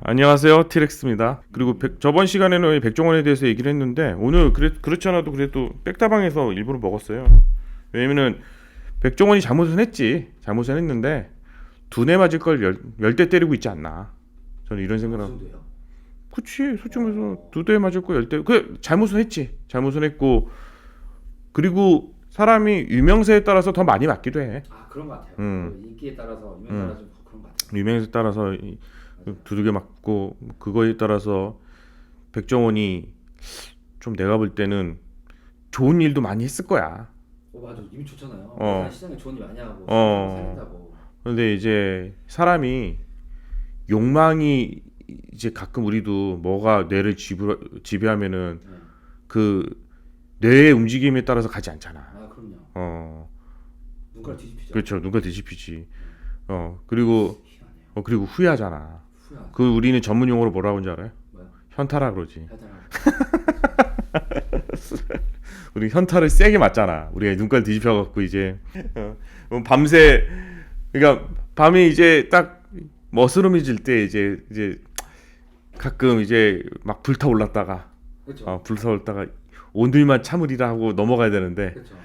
안녕하세요, 티렉스입니다. 그리고 저번 시간에는 백종원에 대해서 얘기를 했는데 오늘 그렇지 않아도 그래도 백다방에서 일부러 먹었어요. 왜냐면은 백종원이 잘못은 했는데 두뇌 맞을 걸 열대 때리고 있지 않나. 저는 이런 그 생각을. 정도예요? 그치, 솔직히 말해서 두 대 맞을 거 열대. 그 잘못은 했고, 그리고 사람이 유명세에 따라서 더 많이 맞기도 해. 아 그런 것 같아요. 음, 그 인기에 따라서 유명에 음. 따라서 좀 그런 것 같아요. 유명세에 따라서 맞아요. 두들겨 맞고, 그거에 따라서 백종원이 좀 내가 볼 때는 좋은 일도 많이 했을 거야. 맞아, 이미 좋잖아요. 어, 회사 시장에 좋은 일 많이 하고 시장 어. 살린다고. 근데 이제 사람이 욕망이 이제 가끔 우리도 뭐가 뇌를 지배하면은 네. 그 뇌의 움직임에 따라서 가지 않잖아. 아 그럼요. 어, 눈깔 뒤집히죠. 그렇죠. 누가 뒤집히지. 그리고 희한해요. 그리고 후회하잖아. 후회하죠. 그 우리는 전문 용어로 뭐라고 하는지 알아요? 뭐야? 현타라 그러지. 하여튼 우리 현타를 세게 맞잖아. 우리가 눈깔 뒤집혀 갖고 이제 밤새, 그러니까 밤에 이제 딱 머스름해질 때 이제 가끔 이제 막 불타올랐다가 그렇죠. 불타올랐다가 오늘만 참으리라 하고 넘어가야 되는데, 그렇죠.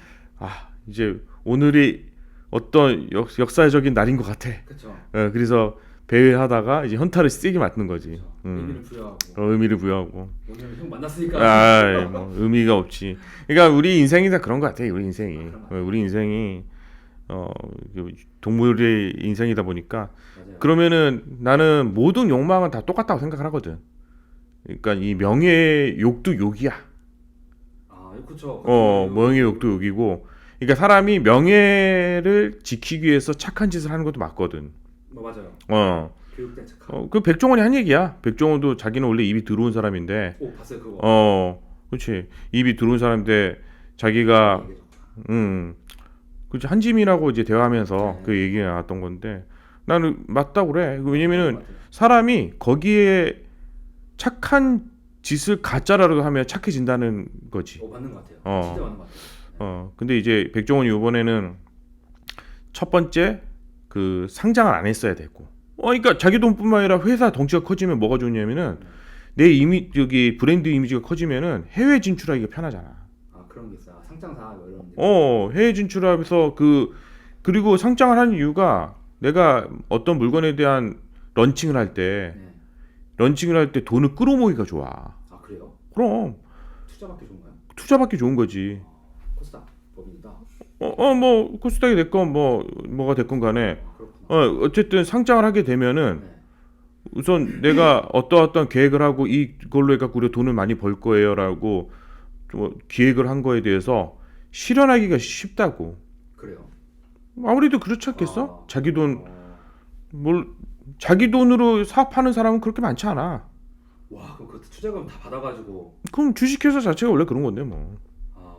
이제 오늘이 어떤 역사적인 날인 것 같아. 그렇죠. 그래서 배회하다가 이제 현타를 세게 맞는 거지. 그렇죠. 의미를 부여하고 의미를 부여하고. 오늘 형 만났으니까. 뭐 의미가 없지. 그러니까 우리 인생이 다 그런 것 같아. 우리 인생이. 그런 것 같아요. 우리 인생이 그 동물의 인생이다 보니까. 맞아요. 그러면은 나는 모든 욕망은 다 똑같다고 생각을 하거든. 그러니까 이 명예 욕도 욕이야. 아 그렇죠. 명예 욕도 욕이고. 그러니까 사람이 명예를 지키기 위해서 착한 짓을 하는 것도 맞거든. 뭐 맞아요. 어. 교육된 착함. 그 백종원이 한 얘기야. 백종원도 자기는 원래 입이 들어온 사람인데, 오 봤어요 그거. 그렇지. 입이 들어온 사람인데 자기가, 그렇지. 한지민하고 이제 대화하면서 네. 그 얘기가 나왔던 건데 나는 맞다고 그래. 왜냐면은 맞아요. 사람이 거기에 착한 짓을 가짜라도 하면 착해진다는 거지. 맞는 것 같아요. 어. 진짜 맞는 것 같아요. 근데 이제 백종원이 이번에는 첫 번째 그 상장을 안 했어야 됐고. 그러니까 자기 돈뿐만 아니라 회사 덩치가 커지면 뭐가 좋냐면은 내 여기 브랜드 이미지가 커지면은 해외 진출하기가 편하잖아. 아 그런 게 있어. 상장사 뭐 이런 게. 해외 진출하면서 그리고 상장을 하는 이유가 내가 어떤 물건에 대한 런칭을 할 때 네. 돈을 끌어모으기가 좋아. 아 그래요? 그럼 투자받기 좋은가요? 투자받기 좋은 거지. 코스닥 법인이다. 뭐 코스닥이 됐건 뭐가 됐건 간에 아, 그렇구나. 어쨌든 상장을 하게 되면은 네. 우선 내가 어떤 계획을 하고 이걸로 해갖고 우리가 돈을 많이 벌 거예요라고 좀 기획을 한 거에 대해서 실현하기가 쉽다고. 그래요. 아무래도 그렇지 않겠어? 어, 자기 돈으로 사업하는 사람은 그렇게 많지 않아. 와 그럼 그 투자금 다 받아가지고 그럼 주식회사 자체가 원래 그런 건데 뭐. 아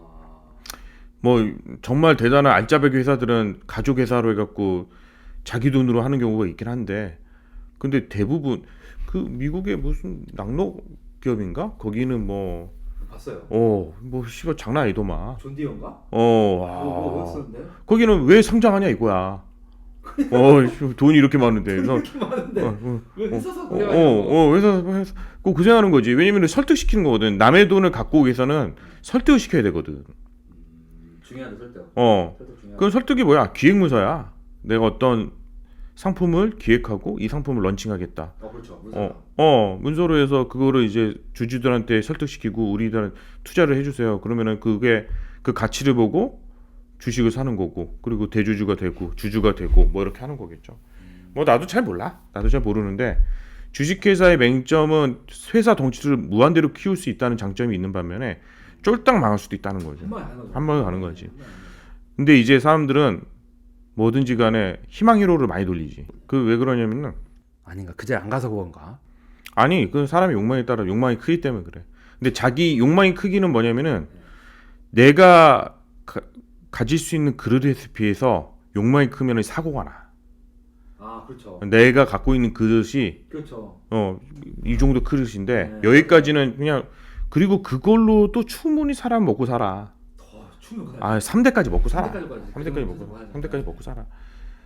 뭐 정말 대단한 알짜배기 회사들은 가족 회사로 해갖고 자기 돈으로 하는 경우가 있긴 한데, 근데 대부분 그 미국의 무슨 낙로 기업인가? 거기는 봤어요. 씨발 장난 아니더만. 존 디어인가? 와. 뭐였었는데? 거기는 왜 상장하냐 이거야. 돈이 이렇게 많은데. 그래서 이렇게 많은데 왜 회사사 회사 꼭 고생하는 거지. 왜냐면 설득시키는 거거든. 남의 돈을 갖고 오기 위해서는 설득을 시켜야 되거든. 중요하다 설득. 설득 중요하다. 그건 설득이 뭐야? 기획문서야. 내가 어떤 상품을 기획하고 이 상품을 런칭하겠다. 그렇죠. 문서다. 문서로 해서 그거를 이제 주주들한테 설득시키고 우리들은 투자를 해주세요. 그러면은 그게 그 가치를 보고 주식을 사는 거고, 그리고 대주주가 되고 주주가 되고 뭐 이렇게 하는 거겠죠. 뭐 나도 잘 몰라. 나도 잘 모르는데 주식회사의 맹점은 회사 덩치를 무한대로 키울 수 있다는 장점이 있는 반면에 쫄딱 망할 수도 있다는 거죠. 한 번에 가는 거지. 근데 이제 사람들은 뭐든지 간에 희망 히로를 많이 돌리지. 그 왜 그러냐면은 아닌가? 그제 안 가서 그런가? 아니 그 사람의 욕망에 따라 욕망이 크기 때문에 그래. 근데 자기 욕망의 크기는 뭐냐면은 내가 가질 수 있는 그릇에 비해서 욕망이 크면은 사고가 나. 아 그렇죠. 내가 갖고 있는 그릇이 그렇죠. 이 정도 그릇인데 네. 여기까지는 그냥. 그리고 그걸로 또 충분히 사람 먹고 살아. 충분히 3대까지 먹고 살아. 3대까지 3대까지 먹고 살아.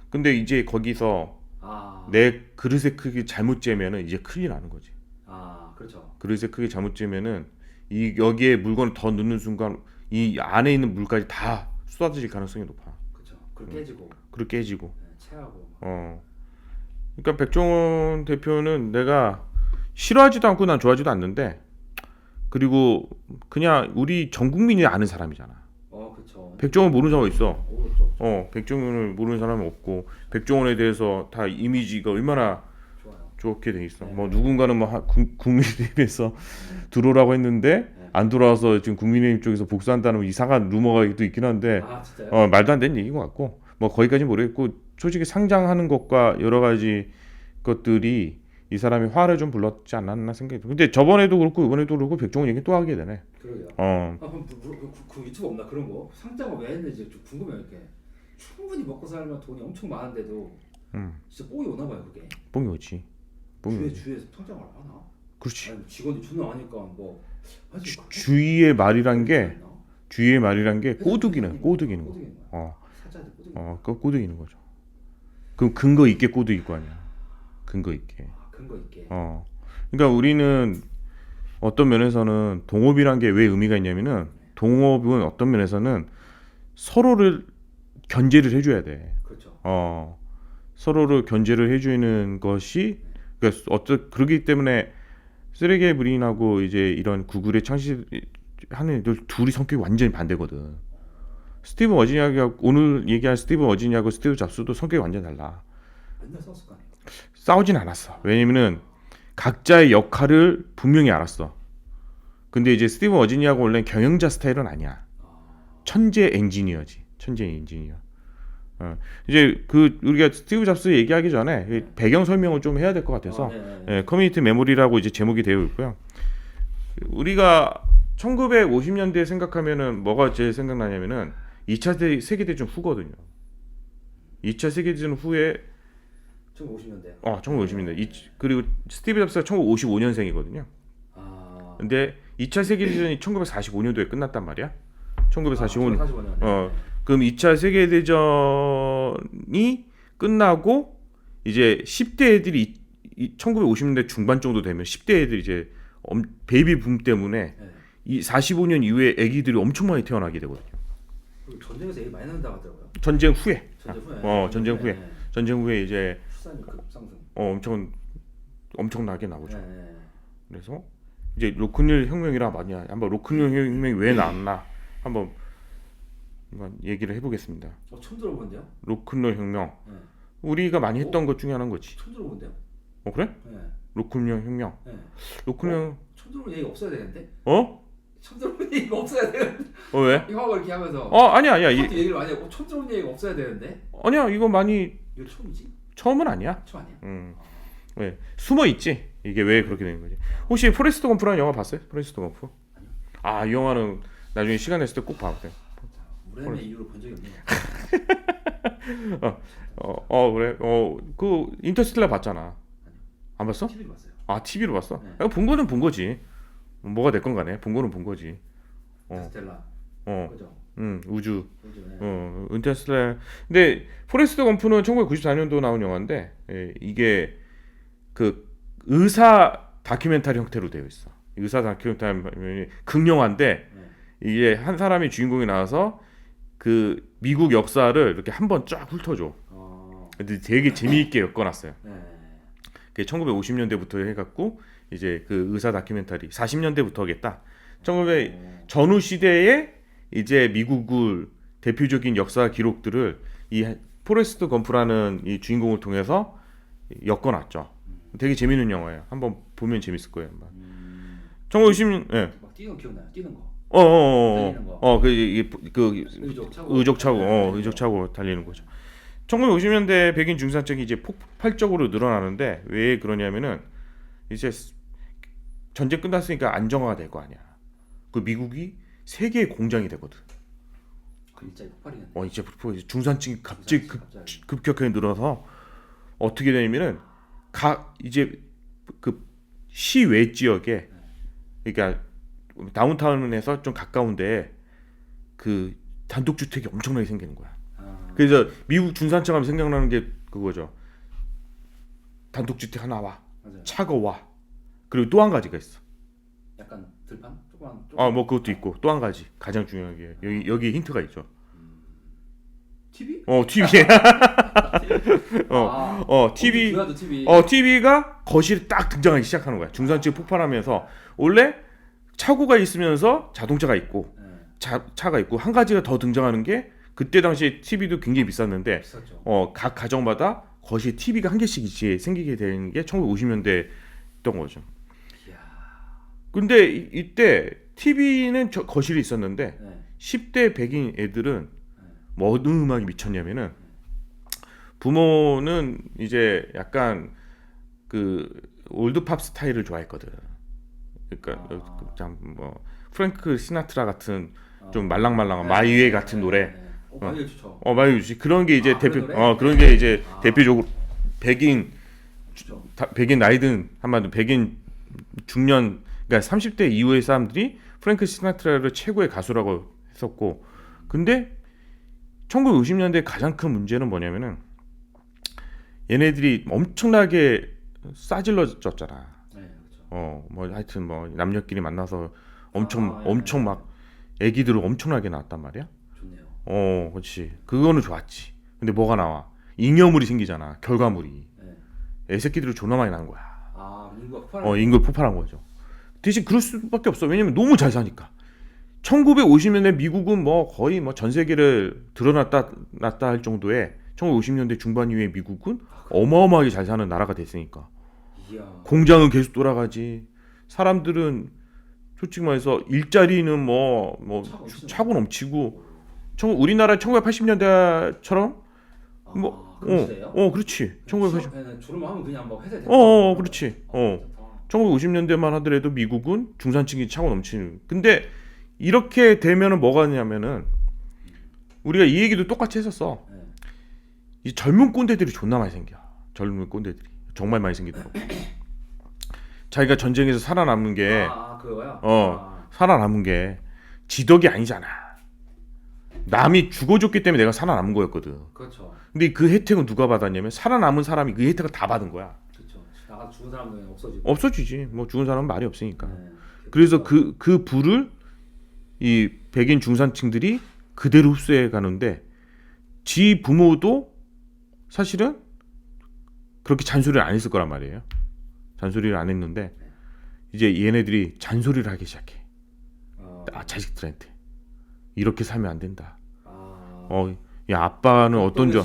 근데 이제 거기서 아, 내 그릇의 크기 잘못 재면은 이제 큰일 나는 거지. 아, 그렇죠. 그릇의 크기 잘못 재면은 이 여기에 물건을 더 넣는 순간 이 안에 있는 물까지 다 쏟아질 가능성이 높아. 그렇죠. 그걸 깨지고, 그릇 깨지고. 네, 체하고. 어. 그러니까 백종원 대표는 내가 싫어하지도 않고 난 좋아하지도 않는데 그리고 그냥 우리 전 국민이 아는 사람이잖아. 그렇죠. 백종원 모르는 사람 있어. 그렇죠. 백종원을 모르는 사람은 없고 백종원에 대해서 다 이미지가 얼마나 좋아요. 좋게 돼 있어. 네. 뭐 누군가는 뭐 국민의힘에서 들어오라고 했는데 네. 안 들어와서 지금 국민의힘 쪽에서 복수한다는 이상한 루머가 또 있긴 한데 아, 진짜요? 말도 안 되는 얘기인 것 같고 뭐 거기까지 모르겠고 솔직히 상장하는 것과 여러 가지 것들이 이 사람이 화를 좀 불렀지 않았나 생각이 들. 근데 저번에도 그렇고 이번에도 그렇고 백종원 얘기 또 하게 되네. 그러게요. 어. 그 유튜브 없나 그런 거? 상장을 왜 했는지 좀 궁금해요. 이렇게 충분히 먹고 살면 돈이 엄청 많은데도 진짜 뽕이 오나 봐요 그게. 뽕이 오지. 주위에서 상장을 하나? 그렇지. 아니 직원이 존나 하니까 뭐 주위의 말이란 게 꼬드기는 꼬드기는 거야. 사자한테 꼬드기는 그 꼬드기는 거죠. 그럼 근거 있게 꼬드길 거 아니야. 근거 있게. 근거 있게. 그러니까 우리는 어떤 면에서는 동업이란 게 왜 의미가 있냐면은 동업은 어떤 면에서는 서로를 견제를 해줘야 돼. 그렇죠. 서로를 견제를 해주는 것이 그러니까 그러기 때문에 쓰레기의 부인하고 이제 이런 구글의 창시하는 애들 둘이 성격이 완전히 반대거든. 스티브 워지니아하고 오늘 얘기한 스티브 워지니아하고 스티브 잡스도 성격이 완전 달라. 맨날 썼을 거 아니에요. 싸우진 않았어. 왜냐면은 각자의 역할을 분명히 알았어. 근데 이제 스티브 워지니아가 원래 경영자 스타일은 아니야. 천재 엔지니어지. 천재 엔지니어. 이제 그 우리가 스티브 잡스 얘기하기 전에 배경 설명을 좀 해야 될 것 같아서 커뮤니티 메모리라고 이제 제목이 되어 있고요. 우리가 1950년대 생각하면은 뭐가 제일 생각나냐면은 2차 세계대전 후거든요. 2차 세계대전 후에 1950년대. 1950년대. 그리고 스티브 잡스가 1955년생이거든요. 근데 2차 세계대전이 1945년도에 끝났단 말이야. 1945년. 1945년. 그럼 2차 세계대전이 끝나고 이제 10대 애들이 1950년대 중반 정도 되면 10대 애들이 이제 베이비 붐 때문에 이 45년 이후에 아기들이 엄청 많이 태어나게 되거든요. 전쟁에서 애기 많이 낳는다고 하더라고요. 전쟁 후에. 전쟁 후에. 전쟁 후에 이제 출산율 급상승. 엄청나게 나오죠. 그래서 이제 로큰롤 혁명이라 많이 한번 로큰롤 혁명이 왜 나왔나 한번 얘기를 해보겠습니다. 처음 들어보는데요? 로큰롤 혁명. 우리가 많이 했던 것 중에 하나인 거지. 처음 들어보는데요? 그래? 네. 로큰롤 혁명. 로큰롤. 처음 들어보는 얘기가 없어야 되는데? 처음 들어보는 얘기가 없어야 되는데? 왜? 이거 이렇게 하면서. 아니야. 얘기를 많이 하고 처음 들어보는 얘기가 없어야 되는데? 아니야, 이거 많이. 이거 처음이지? 처음은 아니야. 처음 아니야? 왜? 숨어 있지. 이게 왜 그렇게 되는 거지? 혹시 포레스트 검프라는 영화 봤어요? 포레스트 검프? 아니요. 이 영화는 나중에 시간 냈을 때 꼭 봐보세요. 우리는 이후로 본 적이 없네요. 그래. 그 인터스텔라 봤잖아. 아니요. 안 봤어? TV로 봤어요. TV로 봤어? 네. 본 거는 본 거지. 뭐가 됐건 간에 본 거는 본 거지. 인터스텔라. 그죠? 우주. 네. 인터스텔라. 근데 포레스트 검프는 1994년도 나온 영화인데 이게 그 의사 다큐멘터리 형태로 되어 있어. 의사 다큐멘터리 극영화인데 이게 한 사람이 주인공이 나와서 그 미국 역사를 이렇게 한번 쫙 훑어줘. 근데 되게 재미있게 엮어놨어요. 그게 1950년대부터 해갖고 이제 그 의사 다큐멘터리 40년대부터겠다. 1900 전후 시대에 이제 미국을 대표적인 역사 기록들을 이 포레스트 검프라는 이 주인공을 통해서 엮어놨죠. 되게 재밌는 영화예요. 한번 보면 재밌을 거예요. 1950년 막 뛰는 거 기억나요? 뛰는 거. 의족 차고 달리는 거죠. 1950년대 백인 중산층이 이제 폭발적으로 늘어나는데 왜 그러냐면은 이제 전쟁 끝났으니까 안정화가 될 거 아니야. 그 미국이 세계의 공장이 되거든. 일자리 폭발이겠네. 이제 중산층이 갑자기 급격하게 늘어서 어떻게 되냐면은 이제 그 시외 지역에 그러니까 다운타운에서 좀 가까운데 그 단독주택이 엄청나게 생기는 거야. 그래서 미국 중산층 하면 생각나는 게 그거죠. 단독주택 하나 와. 맞아요. 차가 와. 그리고 또 한 가지가 있어. 약간 들판 조그만. 뭐 그것도 있고 또 한 가지 가장 중요한 게 여기 힌트가 있죠. TV? TV에 TV 중요하죠, TV. TV가 거실에 딱 등장하기 시작하는 거야. 중산층 폭발하면서 원래 차고가 있으면서 자동차가 있고 네. 차가 있고 한 가지가 더 등장하는 게 그때 당시에 TV도 굉장히 비쌌는데 비쌌죠. 각 가정마다 거실에 TV가 한 개씩 이제 생기게 되는 게 1950년대였던 거죠. 이야. 근데 이때 TV는 거실에 있었는데 네. 10대 백인 애들은 뭐 어느 음악에 미쳤냐면은 부모는 이제 약간 그 올드팝 스타일을 좋아했거든. 그러니까 뭐 프랭크 시나트라 같은 좀 말랑말랑한 마이웨이 같은 노래. 마이웨이 좋죠. 마이웨이 좋지. 그런 게 이제 대표 그런 노래? 그런 게 이제 대표적으로 백인 좋죠. 백인 나이든 한마디로 백인 중년 그러니까 30대 이후의 사람들이 프랭크 시나트라를 최고의 가수라고 했었고 근데 1950년대 가장 큰 문제는 뭐냐면은 얘네들이 엄청나게 싸질러졌잖아. 네, 그렇죠. 뭐 하여튼 뭐 남녀끼리 만나서 엄청 막 애기들을 엄청나게 낳았단 말이야. 좋네요. 그렇지. 그거는 좋았지. 근데 뭐가 나와? 잉여물이 생기잖아. 결과물이. 네. 애새끼들을 존나 많이 낳은 거야. 인구가 폭발. 인구가 폭발한 거죠. 대신 그럴 수밖에 없어. 왜냐면 너무 잘 사니까. 1950년대 미국은 뭐 거의 뭐 전 세계를 드러났다 할 정도의 1950년대 중반 이후에 미국은 어마어마하게 잘 사는 나라가 됐으니까. 이야. 공장은 계속 돌아가지. 사람들은 솔직히 말해서 일자리는 뭐 차고 넘치고. 우리나라 1980년대처럼 뭐 그렇지. 1980. 졸음하면 하면 그냥 뭐 회사에. 그렇지. 1950년대만 하더라도 미국은 중산층이 차고 넘치는. 근데 이렇게 되면은 뭐가 되냐면은 우리가 이 얘기도 똑같이 했었어. 네. 이 젊은 꼰대들이 존나 많이 생겨. 젊은 꼰대들이 정말 많이 생기더라고. 자기가 전쟁에서 살아남은 게 그거야? 살아남은 게 지덕이 아니잖아. 남이 죽어줬기 때문에 내가 살아남은 거였거든. 그렇죠. 근데 그 혜택은 누가 받았냐면 살아남은 사람이 그 혜택을 다 받은 거야. 그렇죠. 나가 죽은 사람은 없어지고. 없어지지. 뭐 죽은 사람은 말이 없으니까. 네. 그래서 그 부를 이 백인 중산층들이 그대로 흡수해 가는데 지 부모도 사실은 그렇게 잔소리를 안 했을 거란 말이에요. 잔소리를 안 했는데 이제 얘네들이 잔소리를 하기 시작해. 자식들한테 이렇게 살면 안 된다. 야 아빠는 어떤 줄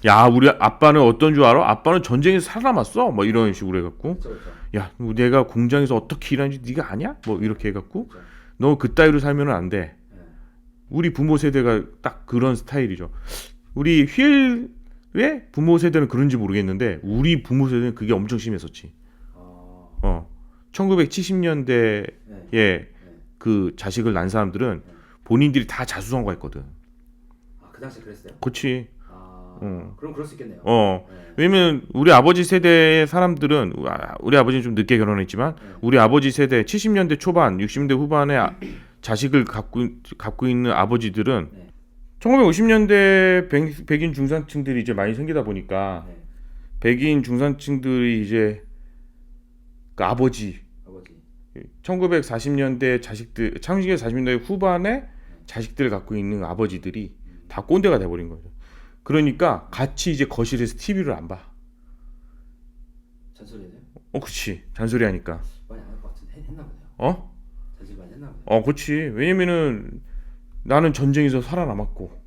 야 우리 아빠는 어떤 줄 알아? 아빠는 전쟁에서 살아남았어. 뭐 이런 식으로 해갖고 그렇죠. 야 내가 공장에서 어떻게 일하는지 네가 아냐? 뭐 이렇게 해갖고 그렇죠. 너 그따위로 살면은 안 돼. 우리 부모 세대가 딱 그런 스타일이죠. 우리 휠의 부모 세대는 그런지 모르겠는데 우리 부모 세대는 그게 엄청 심했었지. 1970년대에 그 자식을 낳은 사람들은 본인들이 다 자수성가했거든. 그 당시 그랬어요? 그렇지. 그럼 그럴 수 있겠네요. 왜냐면 우리 아버지 세대의 사람들은 우리 아버지는 좀 늦게 결혼했지만 우리 아버지 세대 70년대 초반, 60년대 후반에 자식을 갖고 있는 아버지들은 1950년대 백인 중산층들이 이제 많이 생기다 보니까 백인 중산층들이 이제 그 아버지 1940년대 자식들, 1940년대 후반에 자식들을 갖고 있는 아버지들이 다 꼰대가 돼버린 거죠. 그러니까 같이 이제 거실에서 TV를 안 봐. 잔소리해요? 그렇지. 잔소리 하니까. 많이 안 할 것 같은데 했나 보네요. 잔소리 많이 했나 보네요. 그렇지. 왜냐면은 나는 전쟁에서 살아남았고,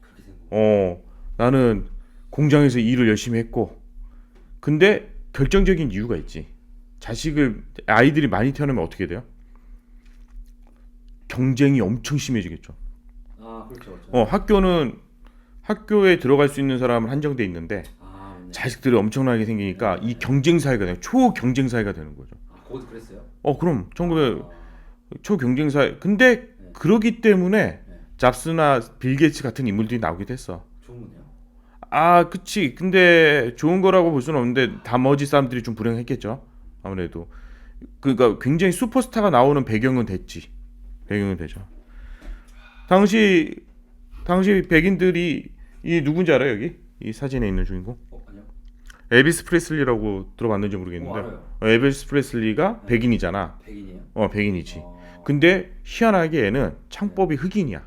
그렇게 된 거. 나는 공장에서 일을 열심히 했고, 근데 결정적인 이유가 있지. 아이들이 많이 태어나면 어떻게 돼요? 경쟁이 엄청 심해지겠죠. 그렇죠. 학교에 들어갈 수 있는 사람은 한정돼 있는데 자식들이 엄청나게 생기니까 이 경쟁 사회가 돼요. 초경쟁 사회가 되는 거죠. 거기도 그랬어요? 그럼 1900 초경쟁 사회. 근데 그러기 때문에 잡스나 빌 게이츠 같은 인물들이 나오기도 했어. 좋은 거네요. 그치. 근데 좋은 거라고 볼 수는 없는데 나머지 사람들이 좀 불행했겠죠. 아무래도 그러니까 굉장히 슈퍼스타가 나오는 배경은 되죠. 당시 백인들이 이 누군지 알아요? 여기 이 사진에 있는 주인공? 아니요. 엘비스 프레슬리라고 들어봤는지 모르겠는데 알아요. 엘비스 프레슬리가 백인이잖아. 백인이에요? 백인이지. 근데 희한하게 얘는 창법이 흑인이야.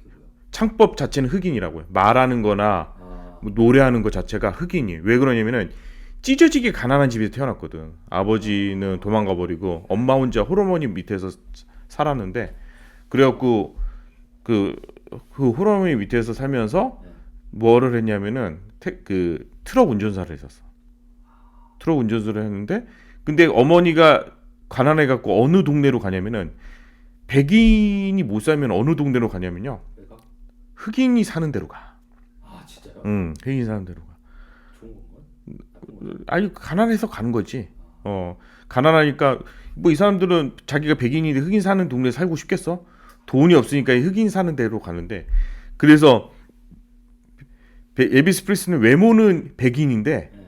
그게 뭐야? 창법 자체는 흑인이라고요. 말하는 거나 뭐 노래하는 것 자체가 흑인이에요. 왜 그러냐면은 찢어지게 가난한 집에서 태어났거든. 아버지는 도망가 버리고 엄마 혼자 홀어머니 밑에서 살았는데 그래갖고 그 홀어머니 밑에서 살면서 뭐를 했냐면은 그 트럭 운전사를 했었어. 트럭 운전사를 했는데 근데 어머니가 가난해 갖고 어느 동네로 가냐면은 백인이 못 살면 어느 동네로 가냐면요. 왜가? 흑인이 사는 데로 가. 아 진짜요? 응, 흑인이 사는 데로 가. 좋은 건가? 나쁜 건가? 아니 가난해서 가는 거지. 가난하니까 뭐 이 사람들은 자기가 백인인데 흑인 사는 동네에 살고 싶겠어? 돈이 없으니까 흑인 사는 데로 가는데 그래서 엘비스 프레슬리는 외모는 백인인데 네.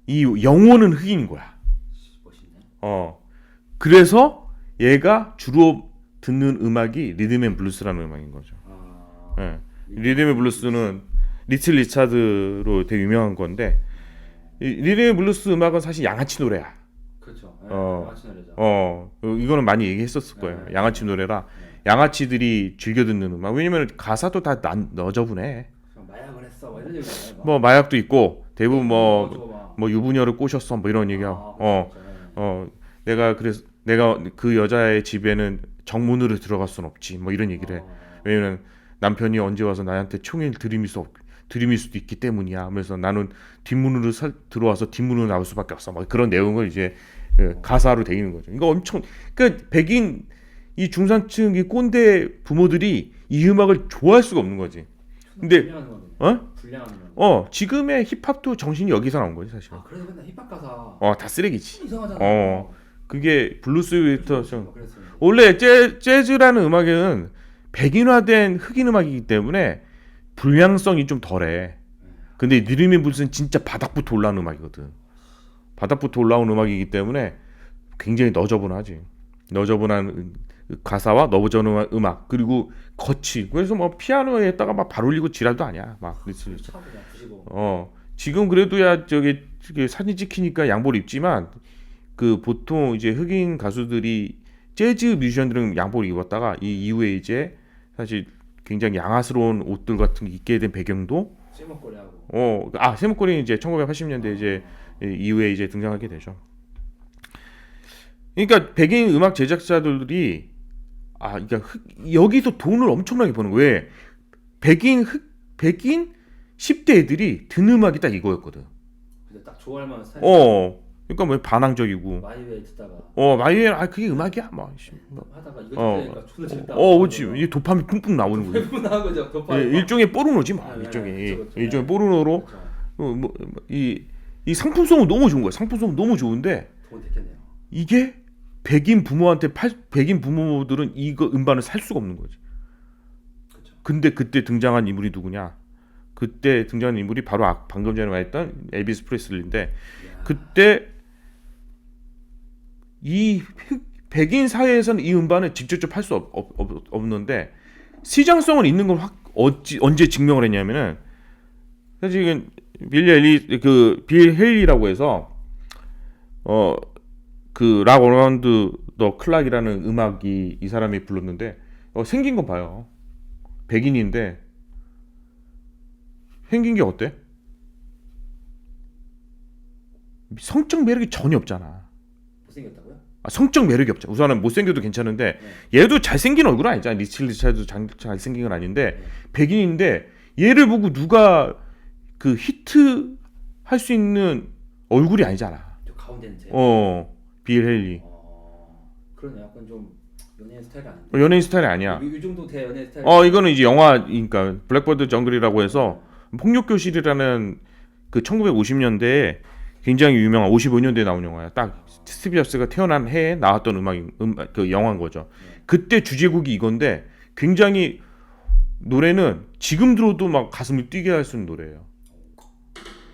이 영혼은 흑인인 거야. 멋있네. 그래서 얘가 주로 듣는 음악이 리듬앤블루스라는 음악인 거죠. 예. 리듬앤블루스는 리틀 리차드로 되게 유명한 건데 이 리듬앤블루스 음악은 사실 양아치 노래야. 그렇죠. 양아치 노래죠. 이거는 많이 얘기했었을 거예요. 양아치 노래라 양아치들이 즐겨 듣는 음악. 왜냐면 가사도 다 너저분해. 마약을 했어. 뭐 이런 얘기잖아요. 뭐 마약도 있고 대부분 뭐 유부녀를 꼬셨어 뭐 이런 얘기하고 내가 그 여자의 집에는 정문으로 들어갈 순 없지 뭐 이런 얘기를 해. 왜냐면 남편이 언제 와서 나한테 총을 들이밀 수도 있기 때문이야. 그래서 나는 뒷문으로 들어와서 뒷문으로 나올 수밖에 없어. 뭐 그런 내용을 이제 가사로 돼 있는 거죠. 이거 엄청 그러니까 백인 이 중산층 이 꼰대 부모들이 이 음악을 좋아할 수가 없는 거지. 근데 불량하는 거. 지금의 힙합도 정신이 여기서 나온 거지 사실. 그래서 맨날 힙합 가사. 다 쓰레기지. 이상하잖아. 그게 블루스부터 좀 그랬어요. 원래 재즈라는 음악은 백인화된 흑인 음악이기 때문에 불량성이 좀 덜해. 근데 리듬앤블루스는 진짜 바닥부터 올라오는 음악이거든. 바닥부터 올라오는 음악이기 때문에 굉장히 너저분하지. 너저분한 가사와 너저분한 음악 그리고 거치. 그래서 뭐 피아노에다가 막 발 올리고 지랄도 아니야. 막 지금 그래도야 저기 사진 찍히니까 양복을 입지만 그 보통 이제 흑인 가수들이 재즈 뮤지션들은 양복을 입었다가 이 이후에 이제 사실 굉장히 양아스러운 옷들 같은 게 입게 된 배경도 세목걸이하고 세목걸이는 이제 1980년대 이제 이후에 이제 등장하게 되죠. 그러니까 백인 음악 제작자들이 그러니까 여기서 돈을 엄청나게 버는 거예요. 왜? 백인 10대 애들이 듣는 음악이 딱 이거였거든. 근데 딱 좋아할 만한 스타일. 그러니까 뭐 반항적이고. 마이웨이 듣다가. 마이웨이 그게 음악이야, 뭐. 하다가 이거 듣니까 존나 재밌다. 그렇지. 이 도파민 뿜뿜 나오는 거지. 뿜뿜 나온 거죠. 도파민. 일종의 포르노지 뭐. 일종의 포르노로 이 상품성은 너무 좋은 거야. 상품성은 너무 좋은데 돈 됐겠네요. 이게 백인 부모들은 이거 음반을 살 수가 없는 거지. 그쵸. 근데 그때 등장한 인물이 누구냐? 그때 등장한 인물이 바로 방금 전에 말했던 엘비스 프레슬리인데 그때 이 백인 사회에서는 이 음반을 직접적으로 팔 수 없는데 시장성은 있는 걸 언제 증명을 했냐면은 사실 빌 헤일리라고 해서 그 락 어라운드 더 클락이라는 음악이 이 사람이 불렀는데 생긴 거 봐요. 백인인데 생긴 게 어때? 성적 매력이 전혀 없잖아. 못생겼다고요? 성적 매력이 없죠. 우선은 못생겨도 괜찮은데 얘도 잘생긴 얼굴 아니잖아. 리차드 잘생긴 건 아닌데 백인인데 얘를 보고 누가 그 히트 할 수 있는 얼굴이 아니잖아. 저 가운데는 제. 빌 헤일리. 그러네. 약간 좀 연예인 스타일이 아닌데. 연예인 스타일이 아니야. 이 정도 대 연예인 스타일. 이거는 이제 영화니까 블랙버드 정글이라고 해서 폭력교실이라는 그 1950년대에 굉장히 유명한 55년대에 나온 영화야. 딱 스티브 잡스가 태어난 해에 나왔던 그 영화인 거죠. 그때 주제곡이 이건데 굉장히 노래는 지금 들어도 막 가슴을 뛰게 할 수 있는 노래예요.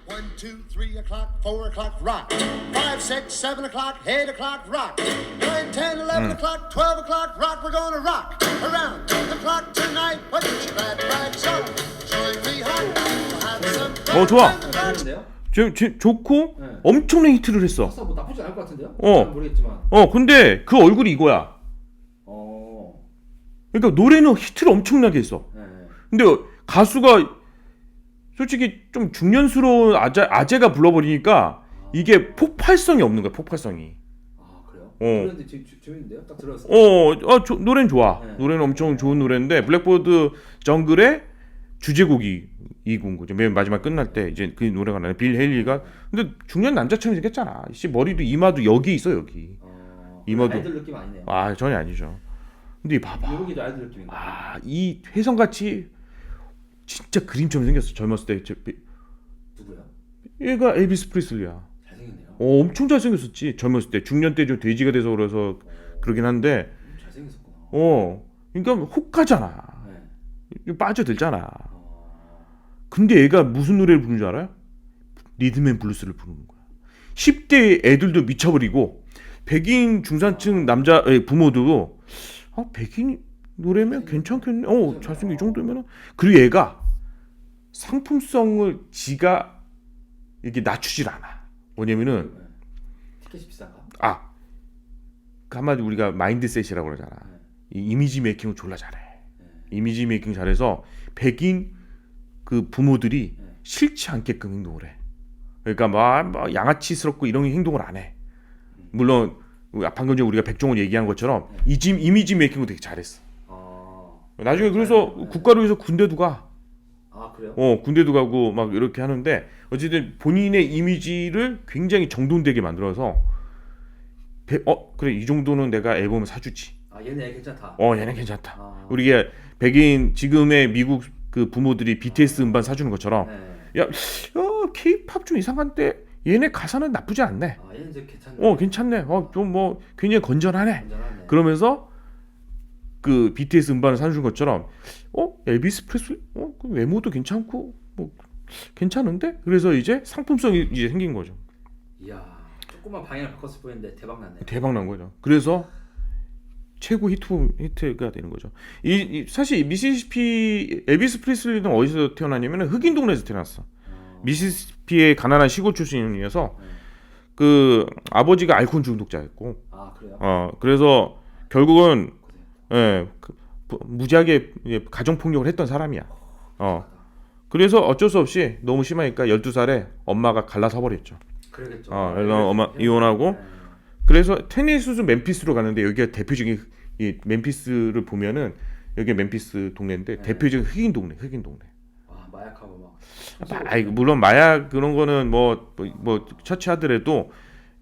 1, 2, 3 o'clock, 4 o'clock, rock. 5, 6, 7 o'clock, 8 o'clock, rock. 9, 10, 11 o'clock, 12 o'clock, rock. We're gonna rock. around the clock tonight. Put your glad rags on. Join me home. We'll have some fun. 좋아. in the dark. 들리는데요? 좋고 네. 엄청난 히트를 했어. 박사 뭐 나쁘지 않을 것 같은데요? 어. 잘 모르겠지만. 근데 그 얼굴이 이거야. 어. 그러니까 노래는 히트를 엄청나게 했어. 네. 근데 가수가 솔직히 좀 중년스러운 아재가 불러버리니까 이게 폭발성이 없는 거야. 폭발성이. 아 그래요? 어. 그런데 재밌는데요? 딱 들었을 때. 노래는 좋아. 네. 노래는 엄청 좋은 노래인데 블랙보드 정글의 주제곡이 이군 거죠. 맨 마지막 끝날 때 이제 그 노래가 나네. 빌 헤일리가 근데 중년 남자처럼 생겼잖아. 씨 머리도 이마도 여기 있어 여기. 이마도. 아이돌 느낌 아니네요. 전혀 아니죠. 근데 봐봐. 여기도 아이돌 느낌인가? 이 혜성같이 진짜 그림처럼 생겼어. 젊었을 때. 누구야? 얘가 엘비스 프리슬리야. 잘생겼네요. 엄청 잘생겼었지. 젊었을 때. 중년 때 좀 돼지가 돼서 그래서 그러긴 한데 잘생겼었구나. 그러니까 혹하잖아. 네. 빠져들잖아. 근데 얘가 무슨 노래를 부르는 줄 알아요? 리듬앤 블루스를 부르는 거야. 10대 애들도 미쳐버리고 백인 중산층 남자 부모도 백인 노래면 괜찮겠네. 잘생긴 이 정도면. 그리고 얘가 상품성을 지가 이렇게 낮추질 않아. 뭐냐면은 티켓이 비싼가? 한마디 우리가 마인드셋이라고 그러잖아. 이 이미지 메이킹을 졸라 잘해. 이미지 메이킹 잘해서 백인 그 부모들이 싫지 않게끔 행동을 해. 그러니까 막 양아치스럽고 이런 행동을 안 해. 물론 방금 전에 우리가 백종원 얘기한 것처럼 이미지 메이킹을 되게 잘했어. 나중에 그래서 국가를 위해서 군대도 가. 그래요? 군대도 가고 막 이렇게 하는데 어쨌든 본인의 이미지를 굉장히 정돈되게 만들어서 그래 이 정도는 내가 앨범을 사주지. 얘네 괜찮다. 얘네 괜찮다. 우리가 백인 지금의 미국 그 부모들이 BTS 음반 사주는 것처럼 K-팝 좀 이상한데 얘네 가사는 나쁘지 않네. 얘는 이제 괜찮네. 괜찮네. 좀 뭐 굉장히 건전하네. 그러면서 그 BTS 음반을 사준 것처럼 엘비스 프레슬리 그 외모도 괜찮고 뭐 괜찮은데? 그래서 이제 상품성이 이제 생긴 거죠. 이야, 조금만 방향을 바꿨을 뿐인데 대박 났네. 대박 난 거죠. 그래서 최고 히트가 되는 거죠. 사실 미시시피 엘비스 프레슬리는 어디서 태어났냐면 흑인 동네에서 태어났어. 미시시피의 가난한 시골 출신이어서 그 아버지가 알코올 중독자였고. 그래요? 그래서 결국은 무지하게 가정 폭력을 했던 사람이야. 그래서 어쩔 수 없이 너무 심하니까 12살에 엄마가 갈라서 버렸죠. 그러겠죠. 엄마 이혼하고. 그래서 테네시에서 멤피스로 가는데 여기가 대표적인 이 멤피스를 보면은 여기 멤피스 동네인데 대표적인 흑인 동네. 마약하고 물론 마약 그런 거는 뭐 처치하더라도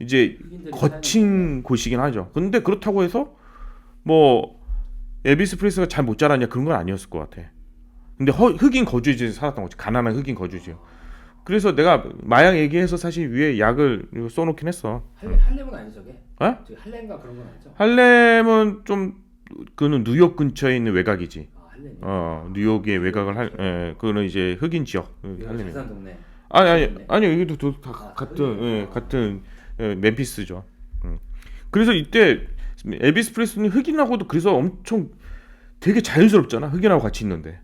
이제 거친 곳이긴 하죠. 근데 그렇다고 해서 뭐 엘비스 프레슬리가 잘 못 자랐냐 그런 건 아니었을 것 같아. 근데 흑인 거주지에 살았던 거지. 가난한 흑인 거주지요. 그래서 내가 마약 얘기해서 사실 위에 약을 써놓긴 했어. 할렘은 아니죠, 저게? 할렘가 그런 건 아니죠? 할렘은 좀 그는 뉴욕 근처에 있는 외곽이지. 할렘이. 뉴욕의 외곽을 그거는 이제 흑인 지역. 할렘이. 비싼 동네. 아니 여기도 같은 멤피스죠. 그래서 이때 엘비스 프레슬리는 흑인하고도 그래서 엄청 되게 자연스럽잖아. 흑인하고 같이 있는데.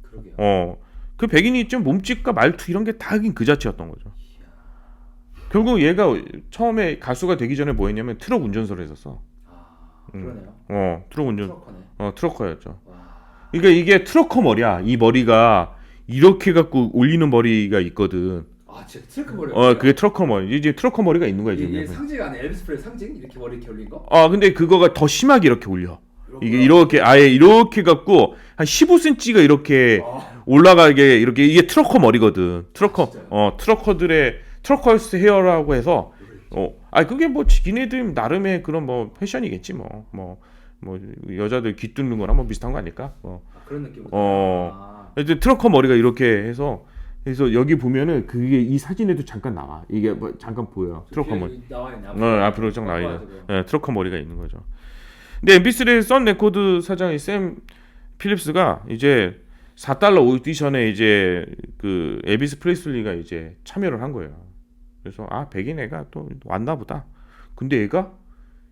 그러게요. 그 백인이 좀 몸짓과 말투 이런 게 다 흑인 그 자체였던 거죠. 결국 얘가 처음에 가수가 되기 전에 뭐 했냐면 트럭 운전사를 했었어. 그러네요. 트럭 운전. 트럭커네. 트럭커였죠. 그러니까 이게 트럭커 머리야. 이 머리가 이렇게 갖고 올리는 머리가 있거든. 진짜 트럭커 머리. 그게 트럭커 머리. 이제 트럭커 머리가 있는 거야 지금. 이게 상징 안에 엘비스 프레슬리 상징 이렇게 머리 이렇게 올린 거? 근데 그거가 더 심하게 이렇게 올려. 이게 이렇게 아예 이렇게 갖고 한 15cm가 이렇게 올라가게 이렇게 이게 트럭커 머리거든. 트럭커들의 트럭커스 헤어라고 해서 그게 뭐 지기네들 나름의 그런 뭐 패션이겠지 뭐 여자들 귀 뚫는 거랑 뭐 비슷한 거 아닐까? 그런 느낌. 이제 트럭커 머리가 이렇게 해서 그래서 여기 보면은 그게 이 사진에도 잠깐 나와. 이게 뭐 잠깐 보여. 트럭커 머리. 앞으로 쫙 나와요. 트럭커 머리가 있는 거죠. 근데 엠비스의 썬 레코드 사장이 샘 필립스가 이제 $4 오디션에 이제 그 엘비스 프레슬리가 이제 참여를 한 거예요. 그래서 백인 애가 또 왔나 보다. 근데 얘가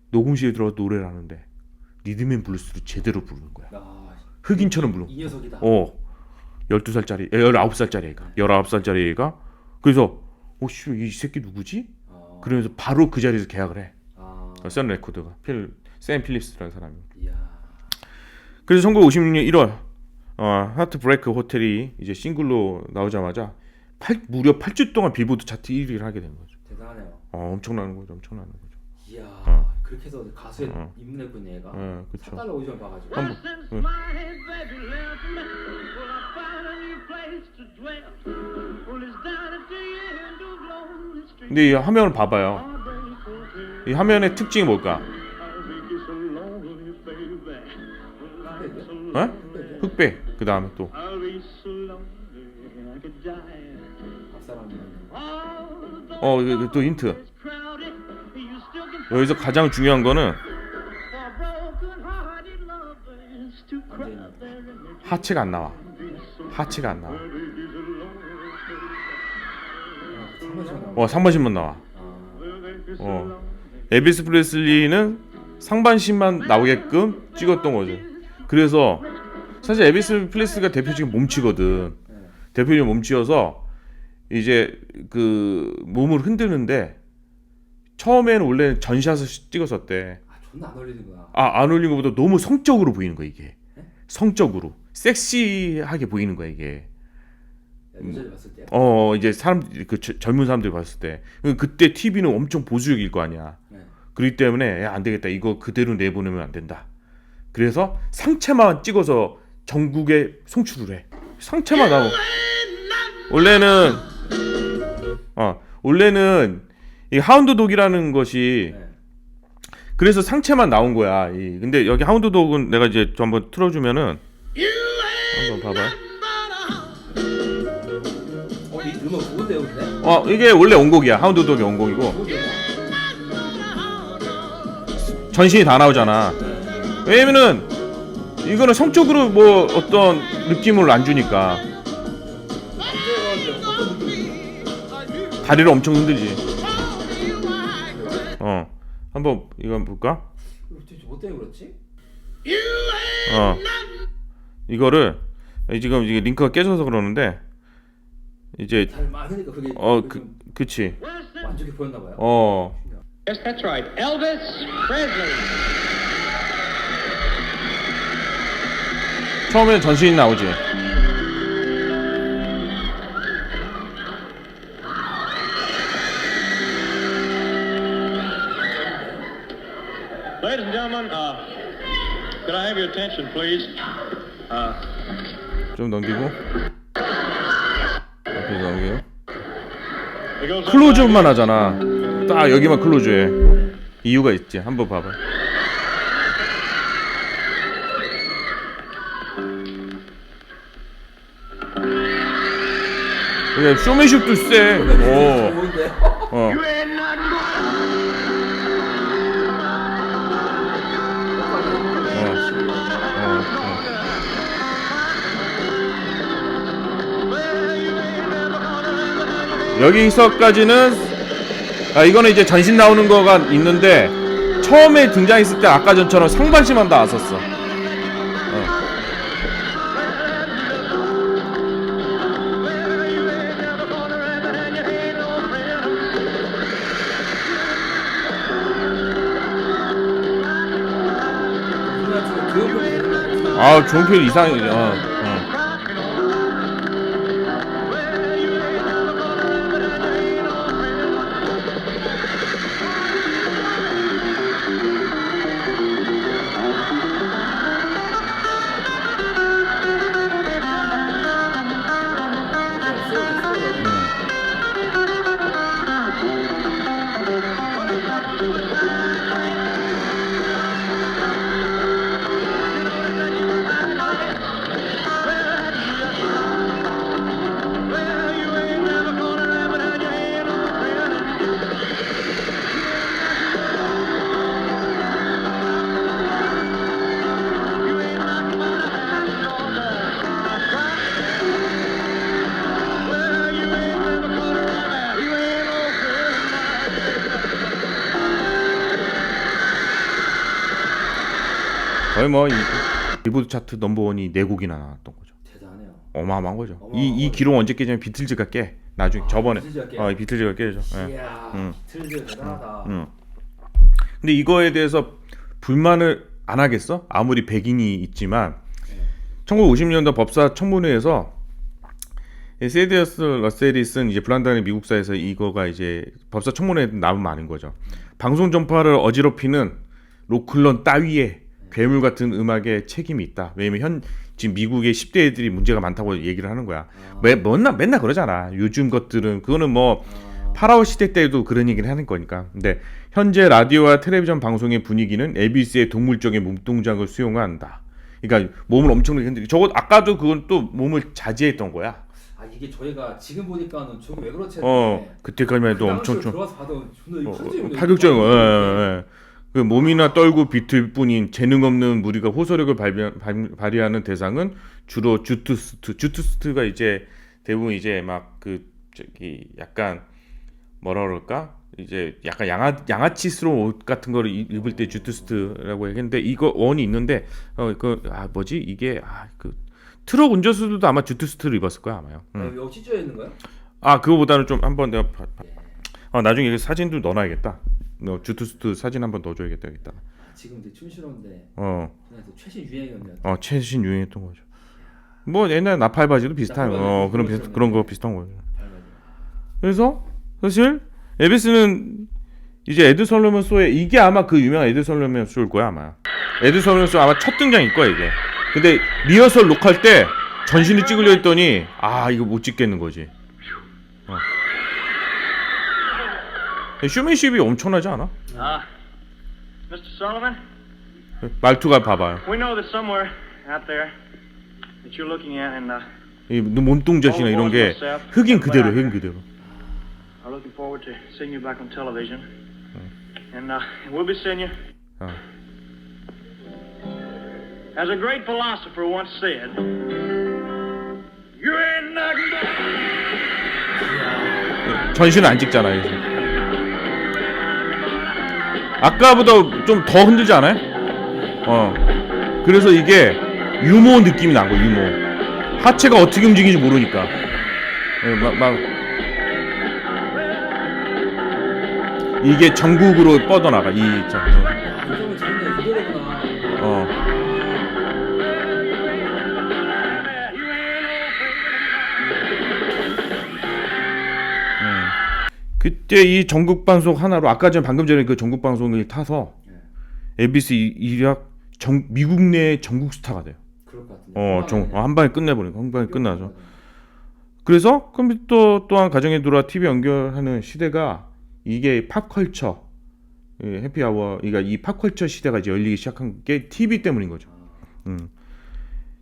녹음실에 들어가서 노래를 하는데 리듬앤 블루스를 제대로 부르는 거야. 아, 흑인처럼 부르는. 이 녀석이다. 12살짜리, 19살짜리 애가, 19살짜리 애가. 그래서 씨, 이 새끼 누구지? 그러면서 바로 그 자리에서 계약을 해. 선 레코드가 샘 필립스라는 사람이. 이야. 그래서 1956년 1월 하트 브레이크 호텔이 이제 싱글로 나오자마자 무려 8주 동안 빌보드 차트 1위를 하게 된 거죠. 대단하네요. 엄청나는 거죠. 이야. 그렇게 해서 가수에 입문했군 얘가. 그쵸. 4달러 오디션 봐가지고. 한번 근데 이 화면을 봐봐요. 이 화면의 특징이 뭘까? 흑백. 그 다음에 또 이거 또 힌트. 여기서 가장 중요한 거는 하체가 안 나와. 상반신만 나와. 엘비스 프레슬리는 상반신만 나오게끔 찍었던 거죠. 그래서 사실 엘비스 프레슬리가 대표적인 몸치거든. 대표적인 몸치여서 이제 그 몸을 흔드는데 처음에는 원래 전샷을 찍었었대. 존나 안 어울리는구나. 안 어울리는 것보다 너무 성적으로 보이는 거야 이게. 성적으로 섹시하게 보이는 거야 이게. 여자들 봤을 때. 이제 젊은 사람들이 봤을 때 그때 TV는 엄청 보수적일 거 아니야. 그렇기 때문에 안 되겠다. 이거 그대로 내보내면 안 된다. 그래서 상체만 찍어서 전국에 송출을 해. 상체만 나오고. 원래는 이 하운드 독이라는 것이 그래서 상체만 나온 거야. 근데 여기 하운드 독은 내가 이제 좀 한번 틀어주면은 한번 봐봐요. 이 음악 누군데요, 근데? 이게 원래 원곡이야. 하운드 독이 원곡이고 전신이 다 나오잖아. 왜냐면은 이거는 성적으로 뭐 어떤 느낌을 안 주니까. 다리를 엄청 흔들지. 한번 이거 한번 볼까? 뭐 때문에 그렇지? 이거를 지금 이게 링크가 깨져서 그러는데 이제 잘 많으니까 그게 그치. 완전히 보였나 봐요. Yes, that's right. Elvis Presley. 처음에는 전신이 나오지. Ladies and gentlemen, could I have your attention, please? 좀 넘기고. 앞에서 넘기고. It goes 클로즈업만 하잖아. 딱 여기만 클로즈해. 이유가 있지. 한번 봐봐. 그래, 쇼맨십도 세. 좋은데? 여기서까지는 이거는 이제 전신 나오는 거가 있는데 처음에 등장했을 때 아까 전처럼 상반신만 나왔었어. 좋은 표현 이상이죠. 거의 뭐 빌보드 차트 넘버원이 4곡이나 나왔던 거죠. 대단해요. 어마어마한 거죠. 어마어마한 이 거죠. 기록 언제 깨냐면 비틀즈가 깨. 나중에 저번에 비틀즈가 깨요? 비틀즈가 깨죠. 예. 이야, 비틀즈 대단하다. 근데 이거에 대해서 불만을 안 하겠어? 아무리 백인이 있지만 1950년대 법사 청문회에서 세디어스 러셀이 쓴 이제 블란다는 미국사에서 이거가 이제 법사 청문회에 나온 말인 거죠. 방송 전파를 어지럽히는 로클런 따위의 괴물 같은 음악에 책임이 있다. 왜냐면 지금 미국의 10대 애들이 문제가 많다고 얘기를 하는 거야. 맨날 그러잖아. 요즘 것들은 그거는 뭐 파라오 시대 때도 그런 얘기를 하는 거니까. 근데 현재 라디오와 텔레비전 방송의 분위기는 ABC의 동물적인 몸동작을 수용한다. 그러니까 몸을 엄청나게 흔들고 저거 아까도 그건 또 몸을 자제했던 거야. 아 이게 저희가 지금 보니까는 저게 왜 그렇지? 그때까지만 해도 그 엄청 당시에 들어와서 봐도 존나 파격적인 거. 예. 그 몸이나 떨고 비틀 뿐인 재능 없는 무리가 호소력을 발휘하는 대상은 주로 주투스트가 이제 대부분 이제 막 그 저기 약간 뭐라 그럴까? 이제 약간 양아치스러운 옷 같은 거를 입을 때 주투스트라고 얘기했는데 이거 원이 있는데 뭐지? 이게 그 트럭 운전수들도 아마 주투스트를 입었을 거야 아마요. 여기 찢어져 있는 거야? 그거보다는 좀 한번 내가 나중에 이거 사진도 넣어놔야겠다. 너 주투스트 사진 한번 넣어줘야겠다 여기다. 지금 되게 촌스러운데. 그냥 최신 유행이었네요. 최신 유행했던 거죠. 뭐 옛날 나팔 바지도 비슷한 그런 거 비슷한 거죠. 그래서 사실 에비스는 이제 에드 설러먼 쇼에 이게 아마 그 유명한 에드 설러먼 쇼일 거야 아마. 에드 설러먼 쇼 아마 첫 등장일 거야 이게. 근데 리허설 녹화할 때 전신을 찍으려 했더니 이거 못 찍겠는 거지. 쇼맨십이 엄청나지 않아? Mr. Sullivan, 말투가 봐봐요. we know that somewhere out there that you're looking at and 이 몸동작이나 이런 게 흑인 그대로. are looking forward to seeing you back on television. And we'll be seeing you. As a great philosopher once said, you ain't nothing but... 전신을 안 찍잖아요. 아까보다 좀 더 흔들지 않아요? 그래서 이게 유머 느낌이 난 거야. 유머. 하체가 어떻게 움직이는지 모르니까. 이게 전국으로 뻗어나가. 이점은 재밌네. 이거구나. 그때 이 전국 방송 하나로 방금 전에 그 전국 방송을 타서 MBC 일약 미국 내 전국 스타가 돼요. 그럴 것 같은데. 한 방에 끝내버리고 한 방에 끝나죠. 그래서 컴퓨터 또한 가정에 들어와 TV 연결하는 시대가 이게 팝컬처 해피아워 그러니까 이 팝컬처 시대가 이제 열리기 시작한 게 TV 때문인 거죠.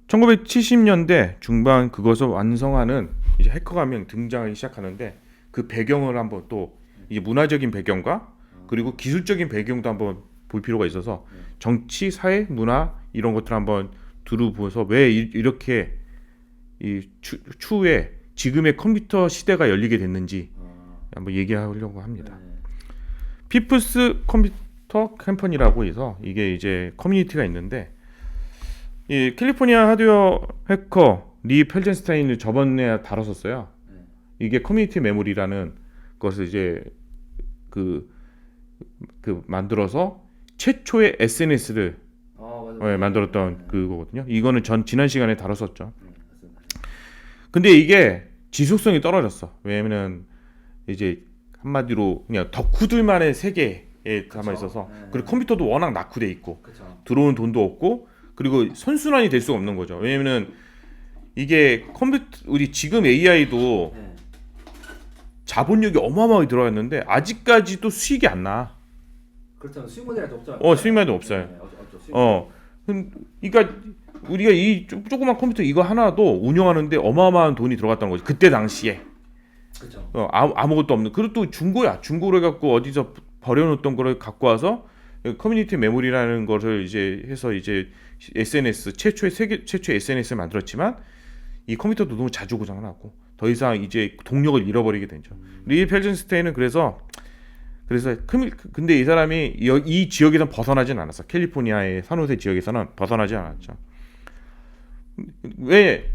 1970년대 중반 그것을 완성하는 이제 해커가 한 명 등장하기 시작하는데 그 배경을 한번 또 이제 문화적인 배경과 그리고 기술적인 배경도 한번 볼 필요가 있어서 정치, 사회, 문화 이런 것들 한번 두루보서 왜 이렇게 이 추후에 지금의 컴퓨터 시대가 열리게 됐는지 한번 얘기하려고 합니다. 피플스 컴퓨터 캠퍼니라고 해서 이게 이제 커뮤니티가 있는데 이 캘리포니아 하드웨어 해커 리 펠젠스타인을 저번에 다뤘었어요. 이게 커뮤니티 메모리라는 것을 이제 그 만들어서 최초의 SNS를 만들었던 그거거든요. 이거는 지난 시간에 다뤘었죠. 근데 이게 지속성이 떨어졌어. 왜냐면은 이제 한마디로 그냥 덕후들만의 세계에 담아 있어서 그리고 컴퓨터도 워낙 낙후돼 있고 들어오는 돈도 없고 그리고 선순환이 될 수가 없는 거죠. 왜냐면은 이게 우리 지금 AI도 자본력이 어마어마하게 들어갔는데 아직까지도 수익이 안 나. 그렇다면 수익 모델이 없잖아요. 수익 모델이 없어요. 그러니까 우리가 이 조그만 컴퓨터 이거 하나도 운영하는데 어마어마한 돈이 들어갔다는 거지. 그때 당시에. 그렇죠. 아무것도 없는. 그리고 또 중고야. 중고로 해갖고 어디서 버려놓던 거를 갖고 와서 커뮤니티 메모리라는 거를 이제 해서 이제 SNS 최초의 SNS를 만들었지만 이 컴퓨터도 너무 자주 고장을 나고 더 이상 이제 동력을 잃어버리게 되죠. 리 펠젠스타인은 그래서 그래서 근데 이 사람이 이 지역에선 벗어나진 않았어. 캘리포니아의 산호세 지역에서는 벗어나지 않았죠. 왜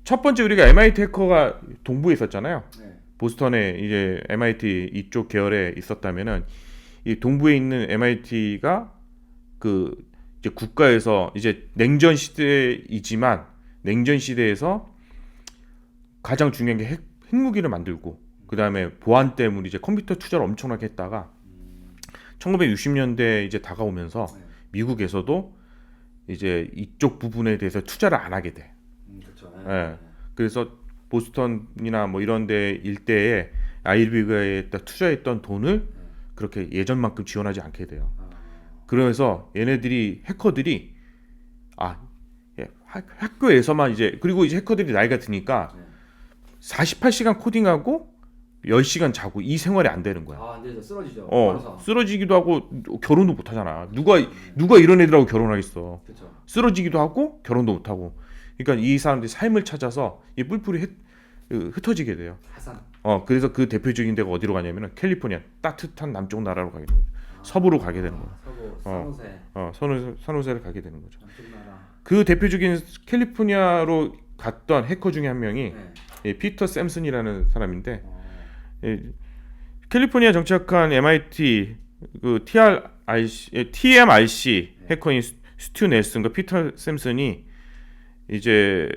첫 번째 우리가 MIT 해커가 동부에 있었잖아요. 네. 보스턴에 이제 MIT 이쪽 계열에 있었다면은 이 동부에 있는 MIT가 그 이제 국가에서 이제 냉전 시대이지만 냉전 시대에서 가장 중요한 게 핵무기를 만들고 그 다음에 보안 때문에 이제 컴퓨터 투자를 엄청나게 했다가 1960년대 이제 다가오면서 미국에서도 이제 이쪽 부분에 대해서 투자를 안 하게 돼. 그렇죠. 예. 그래서 보스턴이나 뭐 이런 데 일대에 아이비가에 투자했던 돈을 그렇게 예전만큼 지원하지 않게 돼요. 그래서 얘네들이 해커들이 학교에서만 이제 그리고 이제 해커들이 나이가 드니까 48시간 코딩하고 10시간 자고 이 생활이 안 되는 거야. 안 되죠. 쓰러지죠. 쓰러지기도 하고 결혼도 못 하잖아. 누가 이런 애들하고 결혼하겠어. 그렇죠. 쓰러지기도 하고 결혼도 못 하고. 그러니까 이 사람들이 삶을 찾아서 이 뿔뿔이 흩어지게 돼요. 하산. 그래서 그 대표적인 데가 어디로 가냐면은 캘리포니아 따뜻한 남쪽 나라로 가게 되는 거죠. 서부로 가게 되는 거예요. 서부, 산호세를 가게 되는 거죠. 남쪽 나라. 그 대표적인 캘리포니아로 갔던 해커 중에 한 명이 피터 샘슨이라는 사람인데 캘리포니아 정착한 MIT 그 TMRC 해커인 스튜 넬슨과 피터 샘슨이 이제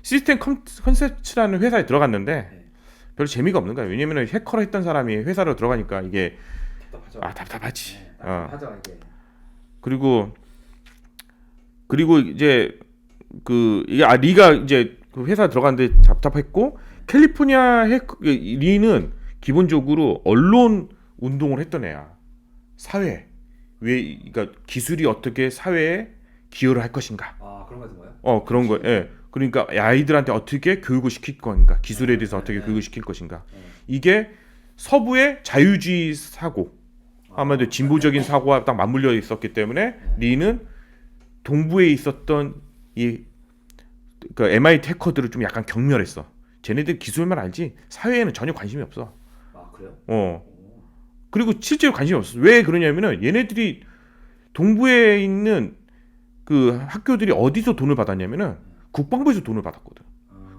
시스템 컨셉츠라는 회사에 들어갔는데 별로 재미가 없는 거야. 왜냐면 해커를 했던 사람이 회사로 들어가니까 이게 답답하지. 답답하죠 이게. 그리고 이제 리가 이제 그 회사 들어갔는데 답답했고 캘리포니아 리는 기본적으로 언론 운동을 했던 애야. 사회 그러니까 기술이 어떻게 사회에 기여를 할 것인가. 그런 거 같은 거요? 그런 거. 예. 그러니까 아이들한테 어떻게 교육을 시킬 건가, 기술에 대해서 어떻게 교육을 시킬 것인가. 이게 서부의 자유주의 사고, 아마도 진보적인 사고와 딱 맞물려 있었기 때문에 리는 동부에 있었던 그 MIT 해커들을 좀 약간 경멸했어. 쟤네들 기술만 알지 사회에는 전혀 관심이 없어. 그래요? 그리고 실제로 관심이 없어. 왜 그러냐면은 얘네들이 동부에 있는 그 학교들이 어디서 돈을 받았냐면은 국방부에서 돈을 받았거든.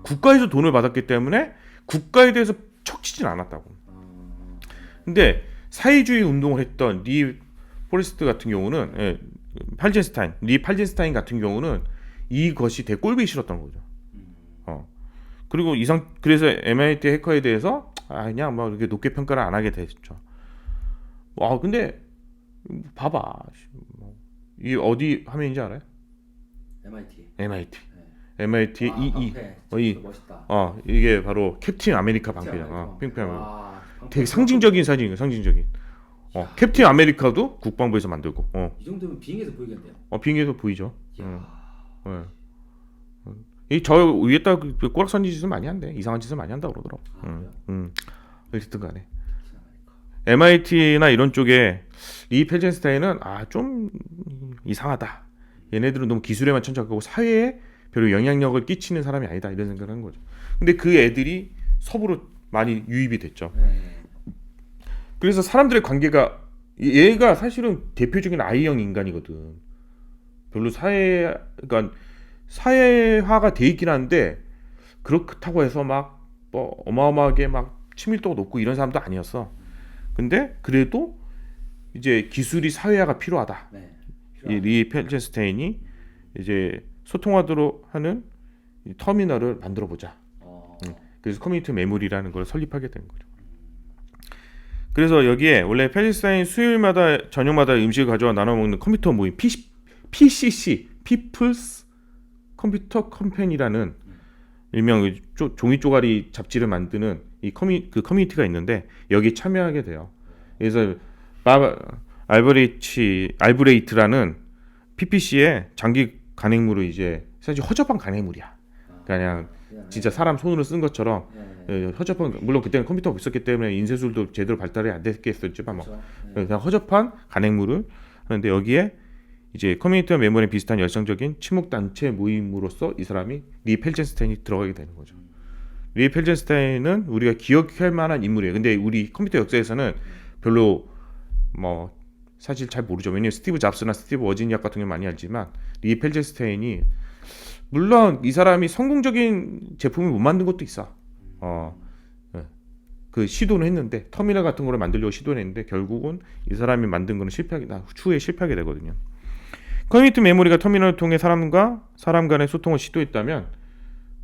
국가에서 돈을 받았기 때문에 국가에 대해서 척치진 않았다고. 근데 사회주의 운동을 했던 리 포레스트 같은 경우는 리 팔젠스타인 같은 경우는 이것이 되게 꼴보기 싫었던 거죠. 그리고 그래서 MIT 해커에 대해서 그냥 뭐 이렇게 높게 평가를 안 하게 됐죠. 근데 봐봐. 이 어디 화면인지 알아요? MIT 멋있다. 이게 바로 캡틴 아메리카 방패잖아. 되게 상징적인 사진이에요. 상징적인. 캡틴 아메리카도 국방부에서 만들고. 이 정도면 비행에서 보이겠네요. 비행에서 보이죠. 저 위에다 꼬락선지 짓을 많이 한대. 이상한 짓을 많이 한다 그러더라고. 어쨌든 간에 MIT나 이런 쪽에 리 펠젠스타인은 좀 이상하다. 얘네들은 너무 기술에만 천착하고 사회에 별로 영향력을 끼치는 사람이 아니다 이런 생각을 하는 거죠. 근데 그 애들이 서부로 많이 유입이 됐죠. 그래서 사람들의 관계가 얘가 사실은 대표적인 I형 인간이거든. 별로 그러니까 사회화가 돼 있긴 한데 그렇다고 해서 막 뭐 어마어마하게 막 친밀도가 높고 이런 사람도 아니었어. 근데 그래도 이제 기술이 사회화가 필요하다. 이 리 펠젠스타인이 이제 소통하도록 하는 이 터미널을 만들어 보자. 그래서 커뮤니티 메모리라는 걸 설립하게 된 거죠. 그래서 여기에 원래 펠젠스타인 수요일마다 저녁마다 음식을 가져와 나눠 먹는 컴퓨터 모임 PCC People's Computer Company라는 일명 종이 쪼가리 잡지를 만드는 이 커뮤니티가 있는데 여기 참여하게 돼요. 그래서 알브레이트라는 PPC의 장기 간행물을 이제 사실 허접한 간행물이야. 그냥 진짜 사람 손으로 쓴 것처럼 허접한, 물론 그때는 컴퓨터가 없었기 때문에 인쇄술도 제대로 발달이 안 됐겠었지만 뭐 그냥 허접한 간행물을 하는데 여기에 이제 커뮤니티와 메모리에 비슷한 열성적인 친목 단체 모임으로서 이 사람이 리 펠젠스타인이 들어가게 되는 거죠. 리 펠젠스타인은 우리가 기억할 만한 인물이에요. 근데 우리 컴퓨터 역사에서는 별로 뭐 사실 잘 모르죠. 왜냐면 스티브 잡스나 스티브 워지니악 같은 경우 많이 알지만 리 펠제스타인이 물론 이 사람이 성공적인 제품을 못 만든 것도 있어. 그 시도는 했는데 터미널 같은 거를 만들려고 시도는 했는데 결국은 이 사람이 만든 거는 추후에 실패하게 되거든요. 커뮤니티 메모리가 터미널을 통해 사람과 사람 간의 소통을 시도했다면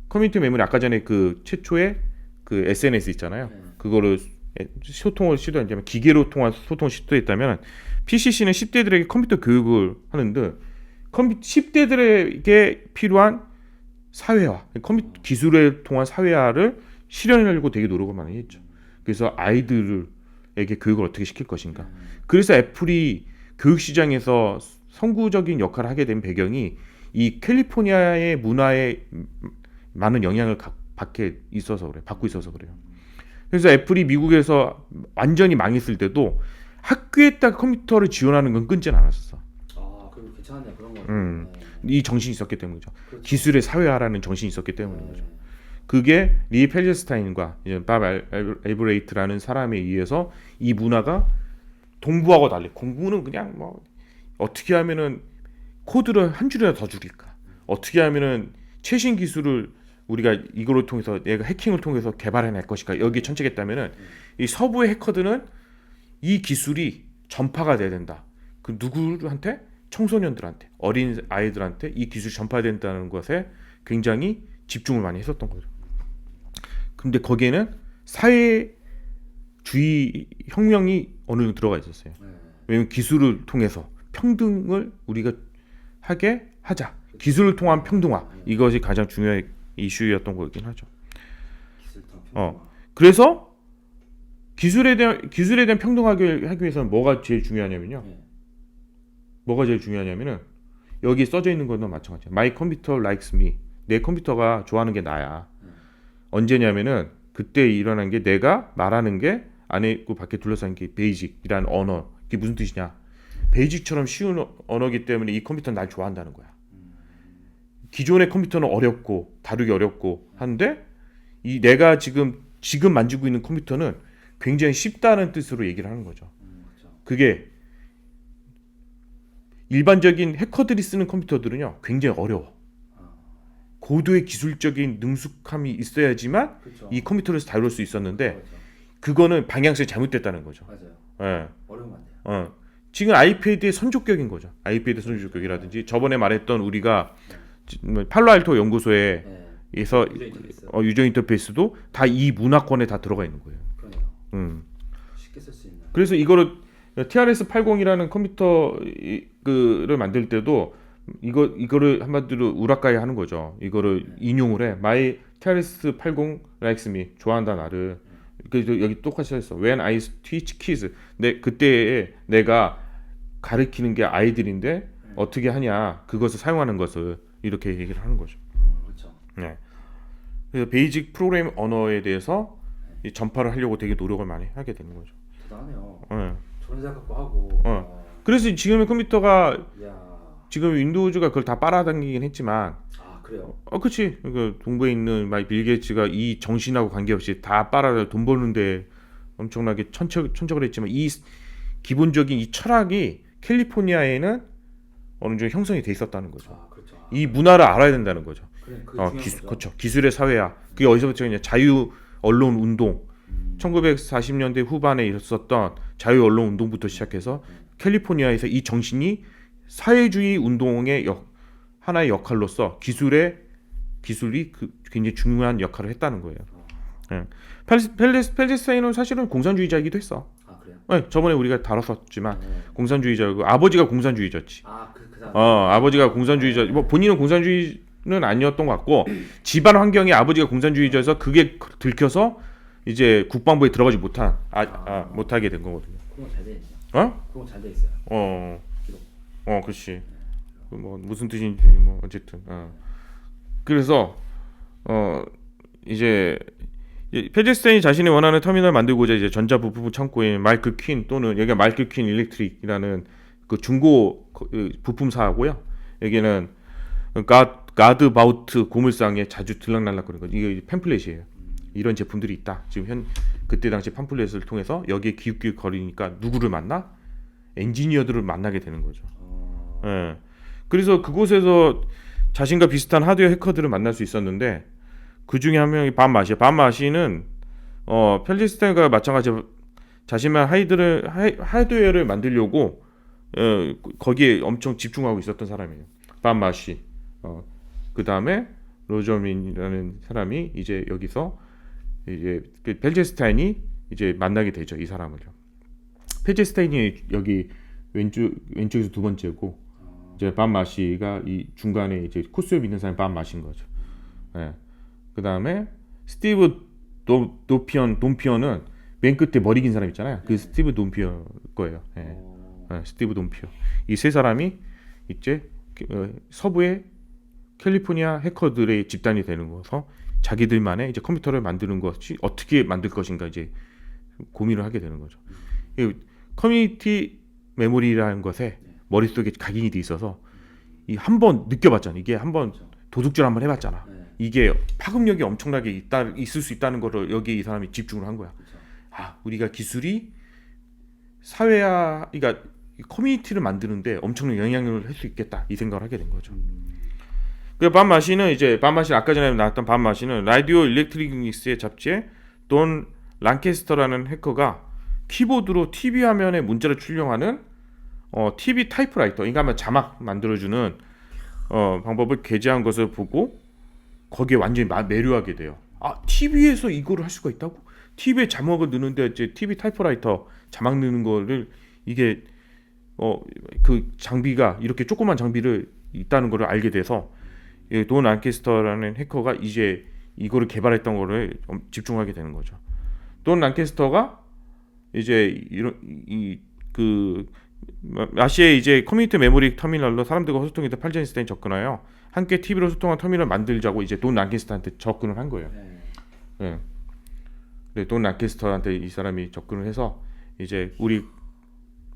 커뮤니티 메모리 아까 전에 그 최초의 그 SNS 있잖아요. 그거를 소통을 시도했다면 기계로 통한 소통을 시도했다면 PCC는 10대들에게 컴퓨터 교육을 하는데 10대들에게 필요한 사회화, 컴퓨터 기술을 통한 사회화를 실현하려고 되게 노력을 많이 했죠. 그래서 아이들에게 교육을 어떻게 시킬 것인가. 그래서 애플이 교육 시장에서 선구적인 역할을 하게 된 배경이 이 캘리포니아의 문화에 많은 영향을 받고 있어서 그래요. 그래서 애플이 미국에서 완전히 망했을 때도 학교에다가 컴퓨터를 지원하는 건 끊진 않았었어. 아, 그럼 괜찮네 그런 거. 이 정신이 있었기 때문이죠. 그렇죠. 기술의 사회화라는 정신이 있었기 때문인 거죠. 그게 리 펠제스타인과 밥 엘브레이트라는 사람에 의해서 이 문화가 동부하고 달리 공부는 그냥 뭐 어떻게 하면은 코드를 한 줄이라도 더 줄일까? 어떻게 하면은 최신 기술을 우리가 이거를 통해서 얘가 해킹을 통해서 개발해낼 것일까? 여기 천착했다면은 이 서부의 해커들은 이 기술이 전파가 돼야 된다. 그 누구한테? 청소년들한테, 어린 아이들한테 이 기술이 전파된다는 것에 굉장히 집중을 많이 했었던 거죠. 근데 거기에는 사회주의 혁명이 어느 정도 들어가 있었어요. 왜냐면 기술을 통해서 평등을 우리가 하게 하자. 기술을 통한 평등화. 이것이 가장 중요한 이슈였던 거긴 하죠. 그래서 기술에 대한 평등하게 하기 위해서는 뭐가 제일 중요하냐면요. 뭐가 제일 중요하냐면은 여기 써져 있는 거는 마찬가지야. My computer likes me. 내 컴퓨터가 좋아하는 게 나야. 언제냐면은 그때 일어난 게 내가 말하는 게 안에 있고 밖에 둘러싼 게 베이직이라는 언어. 그게 무슨 뜻이냐? 베이직처럼 쉬운 언어기 때문에 이 컴퓨터는 날 좋아한다는 거야. 기존의 컴퓨터는 어렵고 다루기 어렵고 하는데 이 내가 지금 만지고 있는 컴퓨터는 굉장히 쉽다는 뜻으로 얘기를 하는 거죠. 그게 일반적인 해커들이 쓰는 컴퓨터들은요 굉장히 어려워. 고도의 기술적인 능숙함이 있어야지만 그렇죠. 이 컴퓨터를 다룰 수 있었는데 그렇죠. 그거는 방향성이 잘못됐다는 거죠. 맞아요. 예. 어려운 것 같아요. 지금 아이패드의 선조격인 거죠. 아이패드 선조격이라든지 저번에 말했던 우리가 팔로알토 연구소에서 유저 인터페이스도 다 이 문화권에 다 들어가 있는 거예요. 그러네요. 쉽게 쓸 수 있는. 그래서 이거를 TRS-80이라는 컴퓨터를 만들 때도 이거를 한마디로 우라카이 하는 거죠. 이거를 인용을 해. My TRS-80 likes me. 좋아한다 나를. 그래서 여기 똑같이 했어. When I teach kids. 그때 내가 가르치는 게 아이들인데 어떻게 하냐. 그것을 사용하는 것을 이렇게 얘기를 하는 거죠. 그렇죠. 네. 그래서 베이직 프로그램 언어에 대해서 이 전파를 하려고 되게 노력을 많이 하게 되는 거죠. 대단하네요. 네. 저런 생각 갖고 하고. 그래서 지금의 컴퓨터가 야. 지금 윈도우즈가 그걸 다 빨아당기긴 했지만 그래요. 그렇지. 그 동부에 있는 빌 게이츠가 이 정신하고 관계없이 다 빨아 돈 버는데 엄청나게 천척을 했지만 이 기본적인 이 철학이 캘리포니아에는 어느 정도 형성이 돼 있었다는 거죠. 그렇죠. 이 문화를 알아야 된다는 거죠. 그렇죠. 기술의 사회화. 그게 어디서부터 있냐? 자유 언론 운동. 1940년대 후반에 있었던 자유 언론 운동부터 시작해서 캘리포니아에서 이 정신이 사회주의 운동의 하나의 역할로서 기술이 굉장히 중요한 역할을 했다는 거예요. 펠제스타인은 사실은 공산주의자이기도 했어. 그래요? 네, 저번에 우리가 다뤘었지만 공산주의자고 아버지가 공산주의자지. 그 아버지가 공산주의자. 뭐 본인은 공산주의는 아니었던 것 같고 집안 환경이 아버지가 공산주의자여서 그게 들켜서 이제 국방부에 들어가지 못하게 된 거거든요. 그건 잘 돼 있네요. 그건 잘 돼 있어요. 그렇지. 뭐 무슨 뜻인지 뭐 어쨌든. 그래서 이제 펠제스타인이 자신이 원하는 터미널 만들고자 이제 전자 부품 창고인 마이클 퀸 또는 여기가 마이클 퀸 일렉트릭이라는 그 중고 부품사고요. 여기는 가드 바우트 고물상에 자주 들락날락거리는 거죠. 이게 팸플렛이에요. 이런 제품들이 있다. 지금 그때 당시 팜플렛을 통해서 여기에 기웃기웃 거리니까 누구를 만나? 엔지니어들을 만나게 되는 거죠. 예. 그래서 그곳에서 자신과 비슷한 하드웨어 해커들을 만날 수 있었는데 그 중에 한 명이 반 마시는 펠리스타인과 마찬가지로 자신만 하드웨어를 만들려고 거기에 엄청 집중하고 있었던 사람이에요. 반 마시. 그 다음에 로저민이라는 사람이 이제 여기서 이제 펠제스타인이 이제 만나게 되죠. 이 사람을요. 펠제스타인이 여기 왼쪽에서 두 번째고 이제 반 마시가 이 중간에 이제 코스염 있는 사람이 반 마신 거죠. 예. 그 다음에 스티브 돈피언은 맨 끝에 머리 긴 사람 있잖아요. 그 스티브 돈피어 거예요. 예. 스티브 돈피어. 이 세 사람이 이제 서부의 캘리포니아 해커들의 집단이 되는 거서 자기들만의 이제 컴퓨터를 만드는 것이 어떻게 만들 것인가 이제 고민을 하게 되는 거죠. 이 커뮤니티 메모리라는 것에 머릿속에 각인이 돼 있어서 이 한번 느껴봤잖아. 이게 한번 도둑질 한번 해봤잖아. 이게 파급력이 엄청나게 있을 수 있다는 거를 여기 이 사람이 집중을 한 거야. 우리가 기술이 사회화, 그러니까 커뮤니티를 만드는데 엄청난 영향력을 할 수 있겠다 이 생각을 하게 된 거죠. 그 반 마시는 아까 전에 나왔던 반 마시는 라디오 일렉트릭닉스의 잡지에 돈 랑캐스터라는 해커가 키보드로 TV 화면에 문자를 출력하는 TV 타이프라이터, 그러니까 자막 만들어주는 방법을 게재한 것을 보고 거기에 완전히 매료하게 돼요. TV에서 이거를 할 수가 있다고? TV에 자막을 넣는데 이제 TV 타이프라이터 자막 넣는 거를 이게 그 장비가 이렇게 조그만 장비를 있다는 거를 알게 돼서 돈 랑캐스터라는 해커가 이제 이거를 개발했던 거를 집중하게 되는 거죠. 돈 랑캐스터가 이제 마시의 이제 커뮤니티 메모리 터미널로 사람들과 소통해서 펠제스타인이 접근하여 함께 TV로 소통한 터미널을 만들자고 이제 돈 랑캐스터한테 접근을 한 거예요. 네. 돈 랑캐스터한테 이 사람이 접근을 해서 이제 우리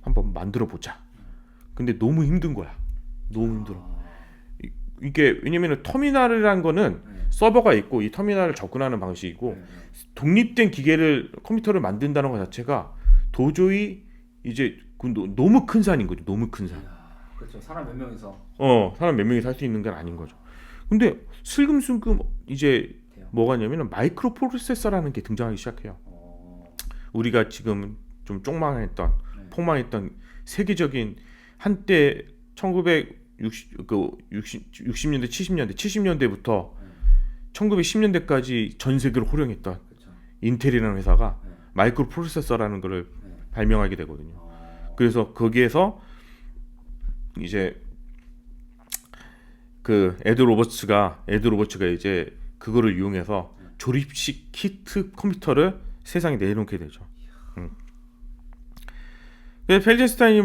한번 만들어 보자. 근데 너무 힘든 거야. 너무 힘들어. 이게 왜냐면은 터미널이라는 거는 서버가 있고 이 터미널을 접근하는 방식이고 독립된 컴퓨터를 만든다는 것 자체가 도저히 이제 너무 큰 산인 거죠. 너무 큰 산. 그렇죠. 사람 몇 명이서. 사람 몇 명이 살 수 있는 건 아닌 거죠. 근데 슬금슬금 이제 뭐가 있냐면은 마이크로 프로세서라는 게 등장하기 시작해요. 우리가 지금 좀 폭망했던 세계적인 한때 1960년대 70년대부터 1910년대까지 전 세계를 호령했던 인텔이라는 회사가 마이크로 프로세서라는 거를 발명하게 되거든요. 그래서 거기에서 이제 그 에드 로버츠가 이제 그거를 이용해서 조립식 키트 컴퓨터를 세상에 내놓게 되죠. 펠제스타인이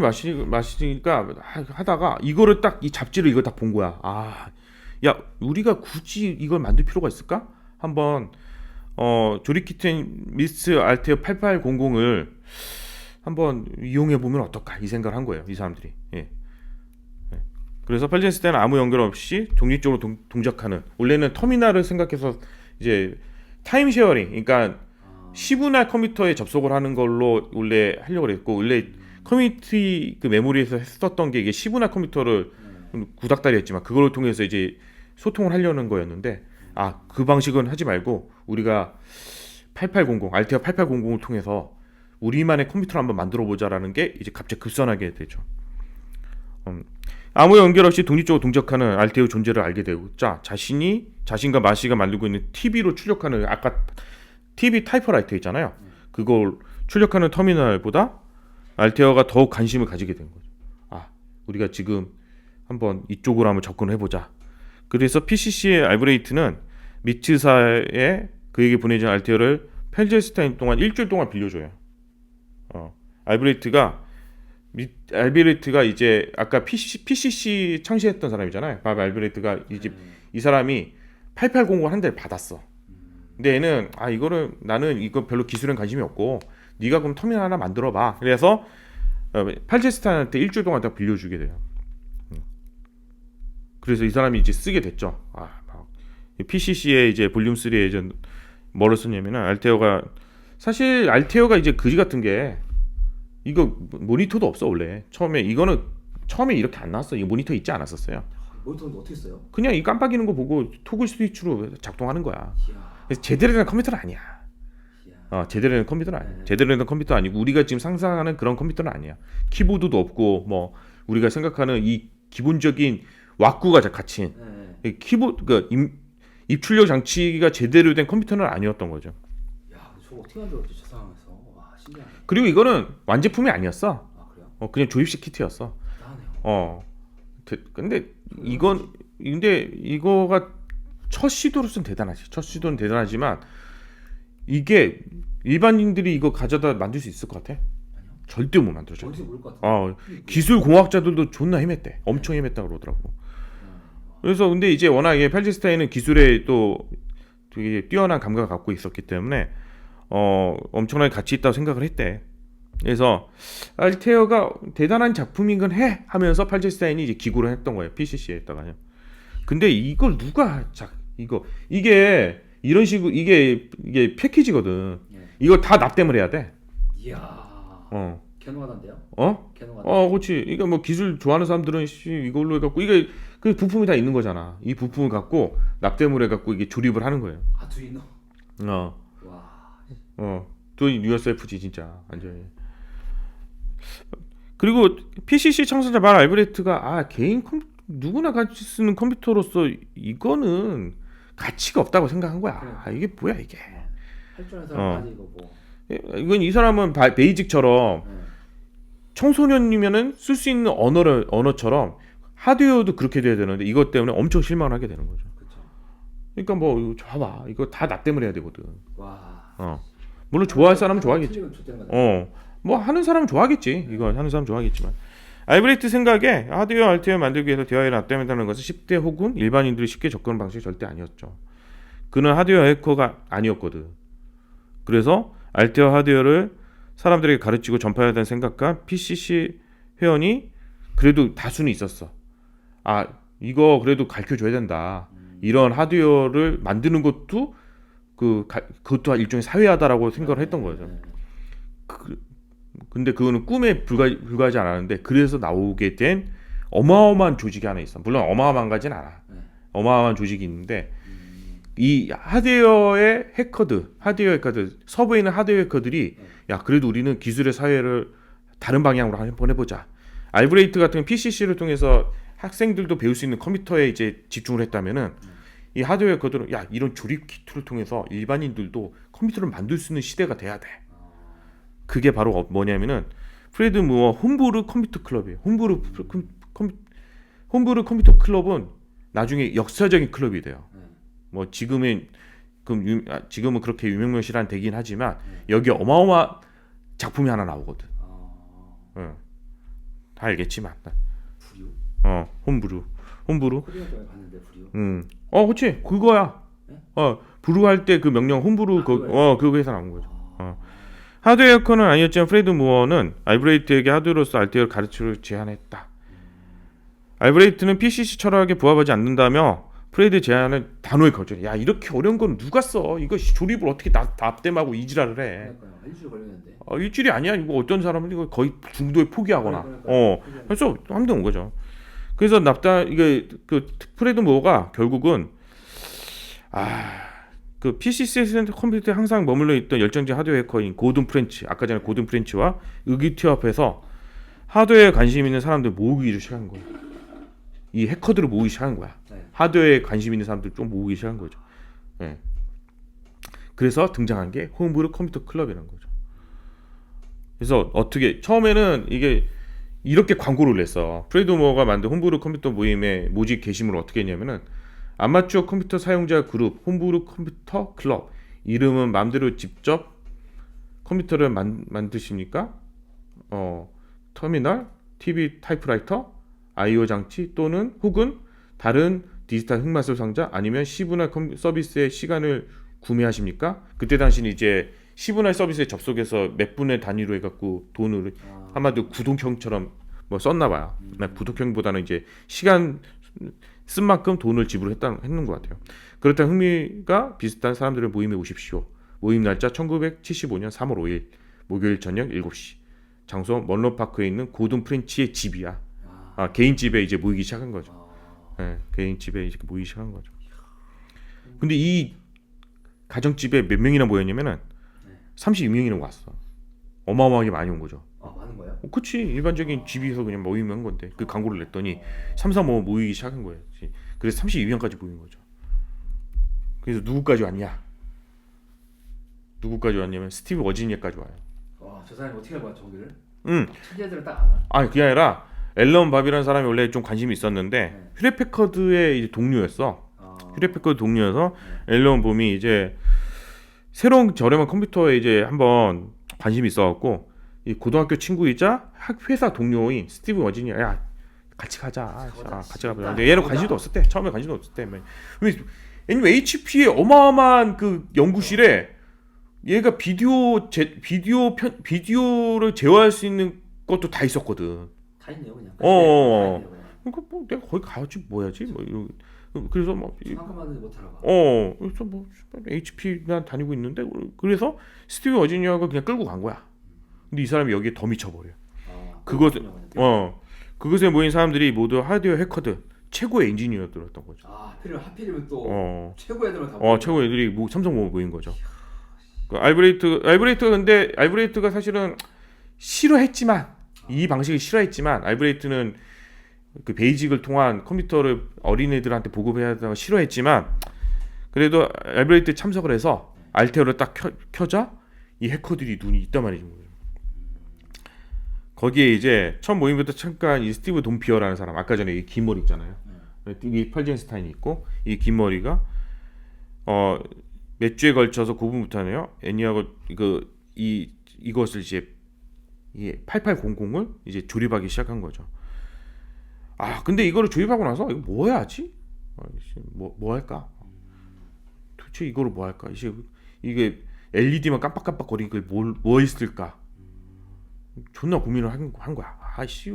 마시니까 하다가 이거를 딱 이 잡지를 이걸 딱 본 거야. 야 우리가 굳이 이걸 만들 필요가 있을까? 한번 조립 키트 미스 알테어 8800을 한번 이용해 보면 어떨까 이 생각을 한 거예요. 이 사람들이. 그래서 펠제스타인은 아무 연결 없이 독립적으로 동작하는, 원래는 터미널을 생각해서 이제 타임 쉐어링, 그러니까 시분할 컴퓨터에 접속을 하는 걸로 원래 하려고 했고, 원래 커뮤니티 그 메모리에서 했었던 게 이게 시분할 컴퓨터를 구닥다리 했지만 그걸 통해서 이제 소통을 하려는 거였는데 그 방식은 하지 말고 우리가 8800 알테어 8800을 통해서 우리만의 컴퓨터를 한번 만들어 보자라는 게 이제 갑자기 급선하게 되죠. 아무 연결 없이 독립적으로 동작하는 알테어 존재를 알게 되고 자신과 마시가 만들고 있는 TV로 출력하는 아까 TV 타이프라이터 있잖아요. 그걸 출력하는 터미널보다 알테어가 더욱 관심을 가지게 된 거죠. 우리가 지금 한번 이쪽으로 한번 접근을 해보자. 그래서 PCC의 알브레이트는 미츠사에 그에게 보내준 알테어를 펠제스타인 동안 일주일 동안 빌려줘요. 알브레이트가 이제 아까 PCC 창시했던 사람이잖아요. 밥 알브레이트가 이제 이 사람이 8800을 한 대를 받았어. 근데 얘는 나는 이거 별로 기술엔 관심이 없고 네가 그럼 터미널 하나 만들어봐. 그래서 펠제스타인한테 일주일 동안 다 빌려주게 돼요. 그래서 이 사람이 이제 쓰게 됐죠. PCC의 이제 볼륨 3에 이제 뭐를 썼냐면은 알테어가 이제 그지 같은 게 이거 모니터도 없어 원래. 처음에 이렇게 안 나왔어. 이거 모니터 있지 않았었어요. 모니터는 어떻게 써요? 그냥 이 깜빡이는 거 보고 토글 스위치로 작동하는 거야. 이야. 그래서 제대로 된 컴퓨터는 아니야. 이야. 제대로 된 컴퓨터는 아니야. 네. 제대로 된 컴퓨터 아니고 우리가 지금 상상하는 그런 컴퓨터는 아니야. 키보드도 없고 뭐 우리가 생각하는 이 기본적인 왁구가 갇힌 네. 이 키보드 입출력 장치가 제대로 된 컴퓨터는 아니었던 거죠. 야, 저거 어떻게 만들었지 저 상황에서? 와, 신기하네. 그리고 이거는 완제품이 아니었어. 아, 그래요? 그냥 조립식 키트였어. 대단하네요. 근데 이거가 첫 시도로서는 대단하지. 첫 시도는 대단하지만 이게 일반인들이 이거 가져다 만들 수 있을 것 같아? 아니요. 절대 못 만들어. 절대. 어디서 모를 것 같은데. 기술 공학자들도 존나 힘했대. 엄청 힘했다 그러더라고. 그래서 근데 이제 워낙에 팔레스타인은 기술에 또 되게 뛰어난 감각을 갖고 있었기 때문에 엄청나게 가치 있다고 생각을 했대. 그래서 알테어가 대단한 작품인 건 해 하면서 팔레스타인이 이제 기고를 했던 거예요. PCC에다가요. 근데 이걸 누가 이게 이런 식으로 이게 패키지거든. 예. 이거 다 납땜을 해야 돼. 이야. 어. 개노하던데요? 어? 개노하다. 그렇지. 이거 뭐 기술 좋아하는 사람들은 이걸로 해갖고 이게 그 부품이 다 있는 거잖아. 이 부품을 갖고 납땜을 해갖고 이게 조립을 하는 거예요. 아, 두이노. 와. 또 USF지 진짜 완전히. 그리고 PCC 창설자 말 알브레트가 개인 누구나 같이 쓰는 컴퓨터로서 이거는 가치가 없다고 생각한 거야. 이게 뭐야 이게? 할 줄 아는 사람까지 이거 뭐. 이건 이 사람은 베이직처럼 네. 청소년이면은 쓸 수 있는 언어처럼 하드웨어도 그렇게 돼야 되는데 이것 때문에 엄청 실망을 하게 되는 거죠. 그렇죠. 그러니까 뭐 이거 봐봐, 이거 다 납땜을 해야 되거든. 와. 물론 좋아할 사람은 좋아하겠지. 틀리면 좆되는 거다. 뭐 하는 사람은 좋아하겠지. 이거 하는 사람 좋아하겠지만 알브레이트 생각에 하드웨어 알테어 만들기 위해서 대화를 납땜한다는 것은 10대 혹은 일반인들이 쉽게 접근하는 방식이 절대 아니었죠. 그는 하드웨어 해커가 아니었거든. 그래서 알테어 하드웨어를 사람들에게 가르치고 전파해야 한다는 생각과 PCC 회원이 그래도 다수는 있었어. 이거 그래도 가르쳐줘야 된다. 이런 하드웨어를 만드는 것도 그것도 일종의 사회하다라고 생각을 했던 거죠. 네. 근데 그거는 꿈에 불과하지 않았는데 그래서 나오게 된 어마어마한 조직이 하나 있어. 물론 어마어마한 가진 않아. 네. 어마어마한 조직이 있는데 이 하드웨어의 해커들, 서버에 있는 하드웨어 해커들이 야 그래도 우리는 기술의 사회를 다른 방향으로 한번 해보자. 알브레이트 같은 PCC를 통해서 학생들도 배울 수 있는 컴퓨터에 이제 집중을 했다면은 이 하드웨어 해커들은 야 이런 조립 키트를 통해서 일반인들도 컴퓨터를 만들 수 있는 시대가 돼야 돼. 그게 바로 뭐냐면은 프레드 무어 홈브루 컴퓨터 클럽이에요. 홈브루 컴퓨터 클럽은 나중에 역사적인 클럽이 돼요. 뭐 지금은 그렇게 유명무실한 되긴 하지만 여기 어마어마 작품이 하나 나오거든. 다 알겠지만. 부류? 홈브루. 코리아 쪽에 봤는데 부류. 그렇지. 그거야. 네? 브루 할 때 그 명령 홈브루 그거에서 나온 거죠. 하드웨어 해커는 아니었지만 프레드 무어는 알브레이트에게 하드웨어로서 알테어를 가르치를 제안했다. 알브레이트는 PCC 철학에 부합하지 않는다며 프레드 제안을 단호히 거절해. 야 이렇게 어려운 건 누가 써? 이거 조립을 어떻게 납땜하고 이지랄을 해? 그러니까요. 일주일 걸리는데. 일주일이 아니야. 이거 어떤 사람은 이거 거의 중도에 포기하거나. 그러니까요. 그래서 하면 온 거죠. 그래서 이게 그 프레드 무어가 결국은 그 PCC 컴퓨터에 항상 머물러 있던 열정적 하드웨어 해커인 고든 프렌치, 아까 전에 고든 프렌치와 의기투합해서 하드웨어에 관심 있는 사람들 모으기 시작한 거야. 이 해커들을 모으기 시작한 거야. 네. 하드웨어에 관심 있는 사람들 좀 모으기 시작한 거죠. 네. 그래서 등장한 게 홈브루 컴퓨터 클럽이라는 거죠. 그래서 어떻게 처음에는 이게 이렇게 광고를 냈어. 프레드 무어가 만든 홈브루 컴퓨터 모임의 모집 게시물을 어떻게 했냐면은 아마추어 컴퓨터 사용자 그룹 홈브루 컴퓨터 클럽, 이름은 마음대로 직접 컴퓨터를 만드십니까? 터미널, TV 타이프라이터, I/O 장치 또는 혹은 다른 디지털 흑마술 상자 아니면 시분할 서비스의 시간을 구매하십니까? 그때 당시는 이제 시분할 서비스에 접속해서 몇 분의 단위로 해갖고 돈을 한마디로 구독형처럼 뭐 썼나 봐요. 구독형보다는 이제 시간 쓴 만큼 돈을 지불했는 것 같아요. 그렇다면 흥미가 비슷한 사람들을 모임에 오십시오. 모임 날짜 1975년 3월 5일 목요일 저녁 7시. 장소 먼로파크에 있는 고든 프렌치의 집이야. 아, 개인 집에 이제 모이기 시작한 거죠. 아, 예, 개인 집에 이렇게 모이기 시작한 거죠. 근데 이 가정집에 몇 명이나 모였냐면은 32명이나 왔어. 어마어마하게 많이 온 거죠. 많은 거야? 그치, 일반적인 집에서 그냥 모이면 건데 그 광고를 냈더니 3, 4, 5 모이기 시작한 거예요. 그래서 32명까지 모인 거죠. 그래서 누구까지 왔냐? 누구까지 왔냐면 스티브 워지니아까지 와요. 와, 저 사람이 어떻게 알고 저기를? 응. 천재들은 딱 아나? 아니 그게 아니라 앨런 밥이라는 사람이 원래 좀 관심이 있었는데 휴레패커드의 이제 동료였어. 휴레패커드 동료여서 앨런 봄이 이제 새로운 저렴한 컴퓨터에 이제 한번 관심이 있어갖고 이 고등학교 친구이자 회사 동료인 스티브 워지니아, 야 같이 가자. 같이 가자. 근데 얘는 관심도 없었대. 처음에 관심도 없었대. 왜냐면 HP의 어마어마한 그 연구실에 얘가 비디오를 제어할 수 있는 것도 다 있었거든. 다 있네요 그냥. 그러니까 뭐 내가 거기 가야지 뭐야지 뭐 이런. 그래서 뭐 상관받는데 못 알아봐. 그래서 뭐 HP나 다니고 있는데 그래서 스티브 워지니아가 그냥 끌고 간 거야. 근데 이 사람이 여기에 더 미쳐버려. 그것에 모인 사람들이 모두 하드웨어 해커들 최고의 엔지니어들이었던 거죠. 하필이면 또 최고 애들만 다. 최고 애들이 삼성 모인 거죠. 그 알브레이트가 사실은 싫어했지만 이 방식을 싫어했지만 알브레이트는 그 베이직을 통한 컴퓨터를 어린애들한테 보급해야 한다고 싫어했지만 그래도 알브레이트에 참석을 해서 알테어를 딱 켜자 이 해커들이 눈이 있단 말이죠. 거기에 이제 처음 모임부터 잠깐 이 스티브 돈피어라는 사람, 아까 전에 이 긴 머리 있잖아요. 이 팔젠스타인이 있고 이 긴 머리가 몇 주에 걸쳐서 고분부터네요. 애니하고 이것을 이제 이 8800을 이제 조립하기 시작한 거죠. 근데 이거를 조립하고 나서 이거 뭐 해야지? 뭐 할까? 도대체 이거를 뭐 할까? 이게 LED만 깜빡깜빡거리는 뭘 쓸까? 존나 고민을 한 거야.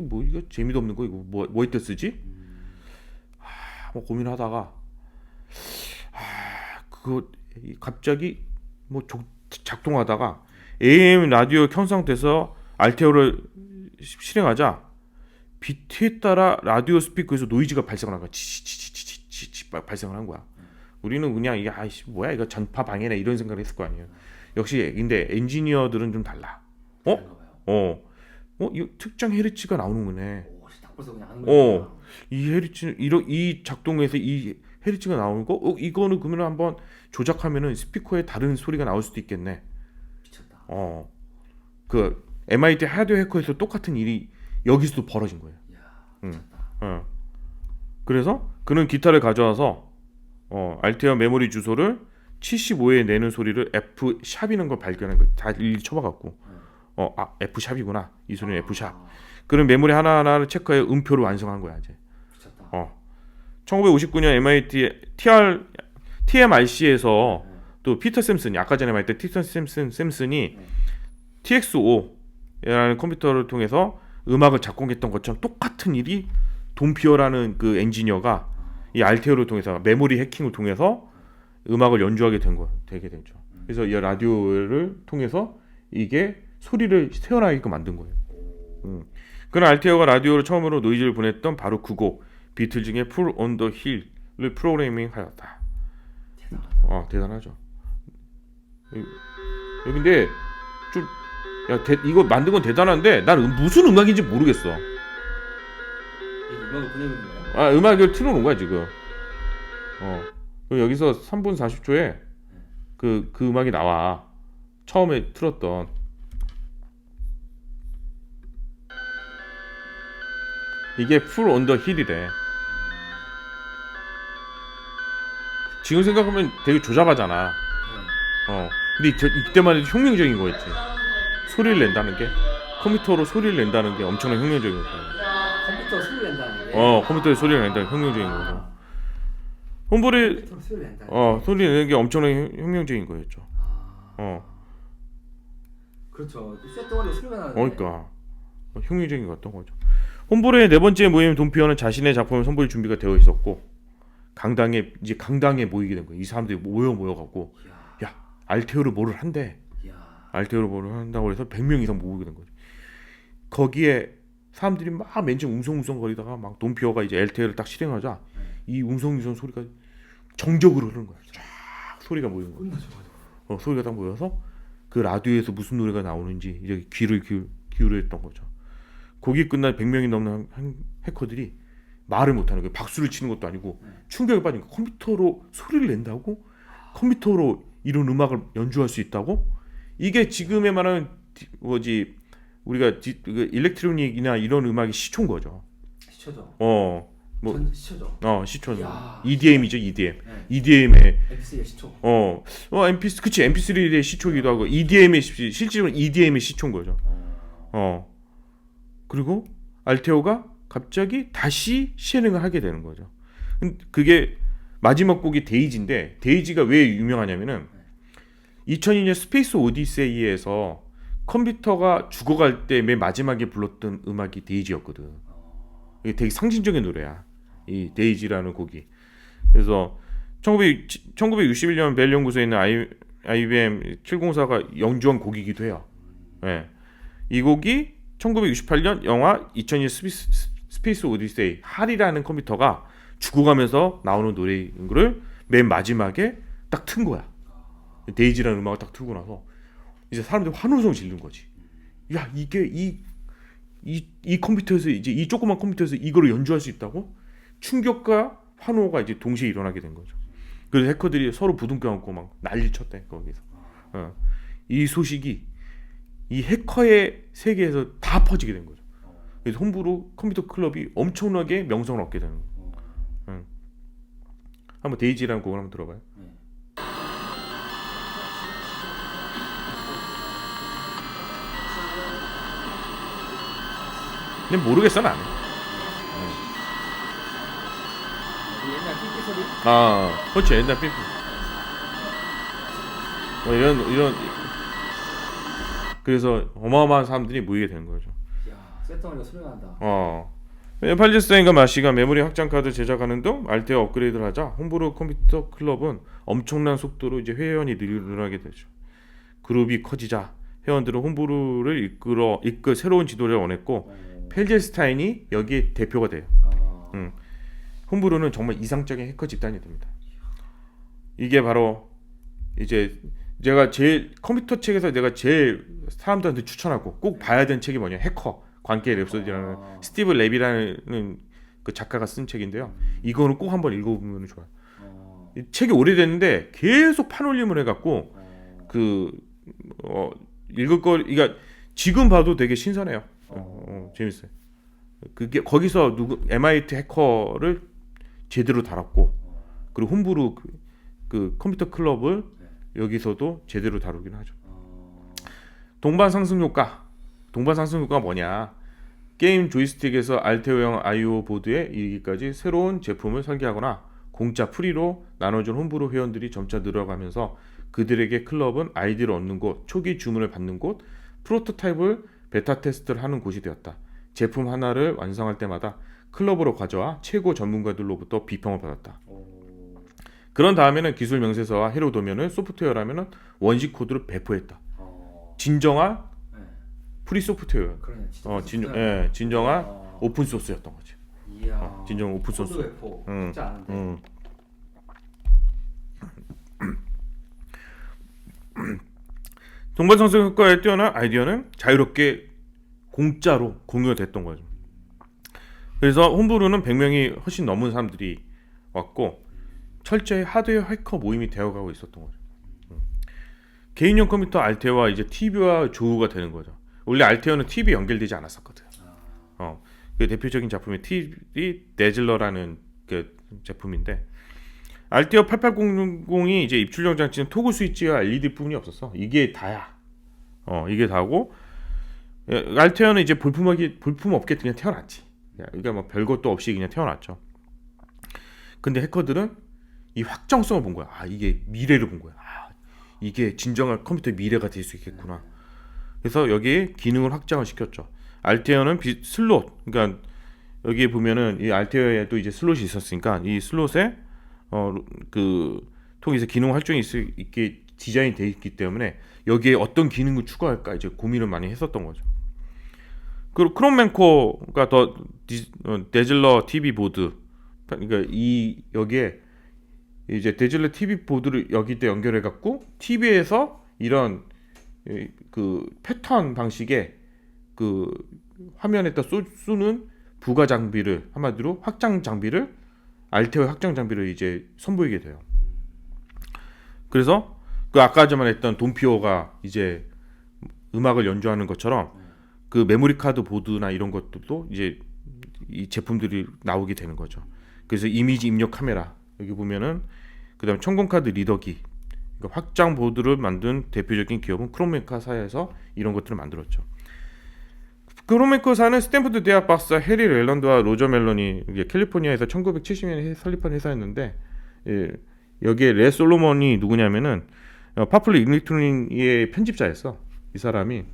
뭐 이거 재미도 없는 거 이거 뭐 할 때 쓰지? 뭐 고민하다가 그거 갑자기 뭐 작동하다가 AM 라디오 켠 상태에서 알테오를 실행하자 비트에 따라 라디오 스피커에서 노이즈가 발생을 한 거야. 치치치치치치 발생을 한 거야. 우리는 그냥 이게 뭐야 이거 전파 방해네 이런 생각을 했을 거 아니에요. 역시 근데 엔지니어들은 좀 달라. 이 특정 헤르츠가 나오는 거네. 딱 벌써 그냥 하는 거야. 이 헤르츠 이 작동에서 이 헤르츠가 나오는 거 이거는 그러면 한번 조작하면은 스피커에 다른 소리가 나올 수도 있겠네. 미쳤다. 그 MIT 하드웨어 해커에서 똑같은 일이 여기서도 벌어진 거예요. 미쳤다. 그래서 그는 기타를 가져와서 알테어 메모리 주소를 75에 내는 소리를 F 샵이는 걸 발견한 거 다 일일이 쳐봐갖고 F 샵이구나 이 소리는 F 샵. 그런 메모리 하나하나를 체크해 음표를 완성한 거야 이제. 미쳤다. 1959년 MIT TMRC에서 또 피터 샘슨이 아까 전에 말했던 피터 샘슨이 TX5라는 컴퓨터를 통해서 음악을 작곡했던 것처럼 똑같은 일이 돈피어라는 그 엔지니어가 이 알테오를 통해서 메모리 해킹을 통해서 음악을 연주하게 되게 되죠. 그래서 이 라디오를 통해서 이게 소리를 새어나게끔 만든 거예요. 그런 알테오가 라디오로 처음으로 노이즈를 보냈던 바로 그 곡 비틀즈의 Pull on the Hill을 프로그래밍하였다. 대단하죠. 근데 좀 이거 만든 건 대단한데 난 무슨 음악인지 모르겠어. 이 음악을 보내는 거야? 음악을 틀어놓은 거야 지금. 여기서 3분 40초에 그 음악이 나와. 처음에 틀었던. 이게 Pull on the Hill이래. 지금 생각하면 되게 조잡하잖아. 근데 이때만 해도 혁명적인 거였지. 소리를 낸다는 게 컴퓨터로 소리를 낸다는 게 엄청난 혁명적인 거야. 컴퓨터 소리 낸다는 게. 컴퓨터에 소리를 낸다는 게 혁명적인 거죠. 홈볼이 소리 낸다. 소리 내는 게 엄청난 혁명적인 거였죠. 그렇죠. 쇳덩어리로 소리가 나는데. 그러니까 혁명적인 거였던 거죠. 홈볼의 네 번째 모임 돈피어는 자신의 작품을 선보일 준비가 되어 있었고 강당에 모이게 된 거예요. 이 사람들이 모여갖고 야 알테오를 뭐를 한대. 알테오를 뭐를 한다고 해서 100명 이상 모이게 된 거죠. 거기에 사람들이 막 맨 처음 웅성웅성거리다가 막 돈피어가 이제 LTE를 딱 실행하자 이 웅성웅성 소리가 정적으로 흐르는 거야. 쫙 소리가 모이는 거야. 끝나죠. 맞아. 소리가 딱 모여서 그 라디오에서 무슨 노래가 나오는지 이제 귀를 기울였던 거죠. 곡이 끝날 100명이 넘는 해커들이 말을 못하는 거예요. 박수를 치는 것도 아니고 충격에 빠진 거. 컴퓨터로 소리를 낸다고? 컴퓨터로 이런 음악을 연주할 수 있다고? 이게 지금에 말하는 우리가 그 일렉트로닉이나 이런 음악이 시초인 거죠. 시초죠. 뭐 시초죠. 시초. 야. EDM이죠, EDM. 네. EDM의 MP3의 시초. MP3 그치 MP3의 시초기도 하고 EDM의 실제로 EDM의 시초인 거죠. 그리고 알테오가 갑자기 다시 실행을 하게 되는 거죠. 그게 마지막 곡이 데이지인데 데이지가 왜 유명하냐면은 2002년 스페이스 오디세이에서 컴퓨터가 죽어갈 때 맨 마지막에 불렀던 음악이 데이지였거든. 이게 되게 상징적인 노래야. 이 데이지라는 곡이. 그래서 1961년 벨 연구소에 있는 IBM 704가 연주한 곡이기도 해요. 네. 이 곡이 1968년 영화 2002년 스페이스 오디세이 할이라는 컴퓨터가 죽어가면서 나오는 노래인 거를 맨 마지막에 딱 튼 거야. 데이지라는 음악을 딱 틀고 나서 이제 사람들이 환호성 지르는 거지. 야 이게 이 컴퓨터에서 이제 이 조그만 컴퓨터에서 이거를 연주할 수 있다고? 충격과 환호가 이제 동시에 일어나게 된 거죠. 그래서 해커들이 서로 부둥 껴안고 막 난리 쳤대 거기서. 이 소식이 이 해커의 세계에서 다 퍼지게 된 거죠. 그래서 홈브루 컴퓨터 클럽이 엄청나게 명성을 얻게 되는 거예요. 한번 데이지라는 곡을 한번 들어봐요. 근데 모르겠어 나는. 옛날 삐삐 소리. 그렇지 옛날 삐삐. 이런 그래서 어마어마한 사람들이 모이게 되는 거죠. 야, 쇳덩어리가 소리가 난다. 874인가 마시가 메모리 확장 카드 제작하는 등 알테어 업그레이드를 하자 홈브루 컴퓨터 클럽은 엄청난 속도로 이제 회원이 늘어나게 되죠. 그룹이 커지자 회원들은 홈브루를 이끌 새로운 지도자를 원했고 펠제스타인이 여기에 대표가 돼요. 홈브루는 정말 이상적인 해커 집단이 됩니다. 이게 바로 이제 제가 제일 컴퓨터 책에서 내가 제일 사람들한테 추천하고 꼭 봐야 되는 책이 뭐냐 해커 관계 랩소디라는 스티브 레비라는 그 작가가 쓴 책인데요. 이거는 꼭 한번 읽어보면 좋아요. 이 책이 오래됐는데 계속 판올림을 해갖고 읽을 거 그러니까 지금 봐도 되게 신선해요. 재밌어요. 그게 거기서 MIT 해커를 제대로 다뤘고 그리고 홈브루 그 컴퓨터 클럽을 여기서도 제대로 다루긴 하죠. 동반 상승 효과가 뭐냐? 게임 조이스틱에서 알테오형 I/O 보드에 이르기까지 새로운 제품을 설계하거나 공짜 프리로 나눠준 홈브루 회원들이 점차 늘어가면서 그들에게 클럽은 아이디를 얻는 곳, 초기 주문을 받는 곳, 프로토타입을 베타 테스트를 하는 곳이 되었다. 제품 하나를 완성할 때마다 클럽으로 가져와 최고 전문가들로부터 비평을 받았다. 그런 다음에는 기술 명세서와 해로 도면을 소프트웨어라면은 원시 코드로 배포했다. 진정한 프리 소프트웨어. 그러네. 진정한 오픈 소스였던 거지. 이야. 진정 오픈 소스. 코드 배포. 쉽지 않은데. 동반 상승 효과에 뛰어난 아이디어는 자유롭게 공짜로 공유가 됐던 거죠. 그래서 홈브루는 100명이 훨씬 넘은 사람들이 왔고 철저히 하드웨어 해커 모임이 되어가고 있었던 거죠. 개인용 컴퓨터 알테어와 이제 TV와 조우가 되는 거죠. 원래 알테어는 TV 연결되지 않았었거든. 그 대표적인 작품이 TV 네즐러라는 그 제품인데 알테어 8800이 이제 입출력 장치는 토글 스위치와 LED 뿐이 없었어. 이게 다야. 이게 다고 알테어는 이제 볼품 없게 그냥 태어났지. 그러니까 뭐 별것도 없이 그냥 태어났죠. 근데 해커들은 이 확정성을 본 거야. 이게 미래를 본 거야. 이게 진정한 컴퓨터의 미래가 될 수 있겠구나. 그래서 여기에 기능을 확장을 시켰죠. 알테어는 슬롯, 그러니까 여기에 보면은 이 알테어에도 이제 슬롯이 있었으니까 이 슬롯에 그 통해서 기능 활용이 있게 디자인이 되어 있기 때문에 여기에 어떤 기능을 추가할까 이제 고민을 많이 했었던 거죠. 그리고 크롬맨코가 더 데즐러 TV 보드. 그러니까 이 여기에 이제 데즐러 TV 보드를 여기다 연결해 갖고 TV에서 이런 그 패턴 방식의 그 화면에다 쏘는 부가 장비를 한마디로 확장 장비를 알테오 확장 장비를 이제 선보이게 돼요. 그래서 그 아까 전에 했던 돈피오가 이제 음악을 연주하는 것처럼 그 메모리 카드 보드나 이런 것들도 이제 이 제품들이 나오게 되는 거죠. 그래서 이미지 입력 카메라 여기 보면은 그다음에 청공 카드 리더기 그러니까 확장 보드를 만든 대표적인 기업은 크롬메카사에서 이런 것들을 만들었죠. 크롬메카사는 스탠포드 대학 박사 해리 렐런드와 로저 멜론이 캘리포니아에서 1970년에 설립한 회사였는데 여기에 레 솔로몬이 누구냐면은 파플러 일렉트로닉의 편집자였어. 이 사람이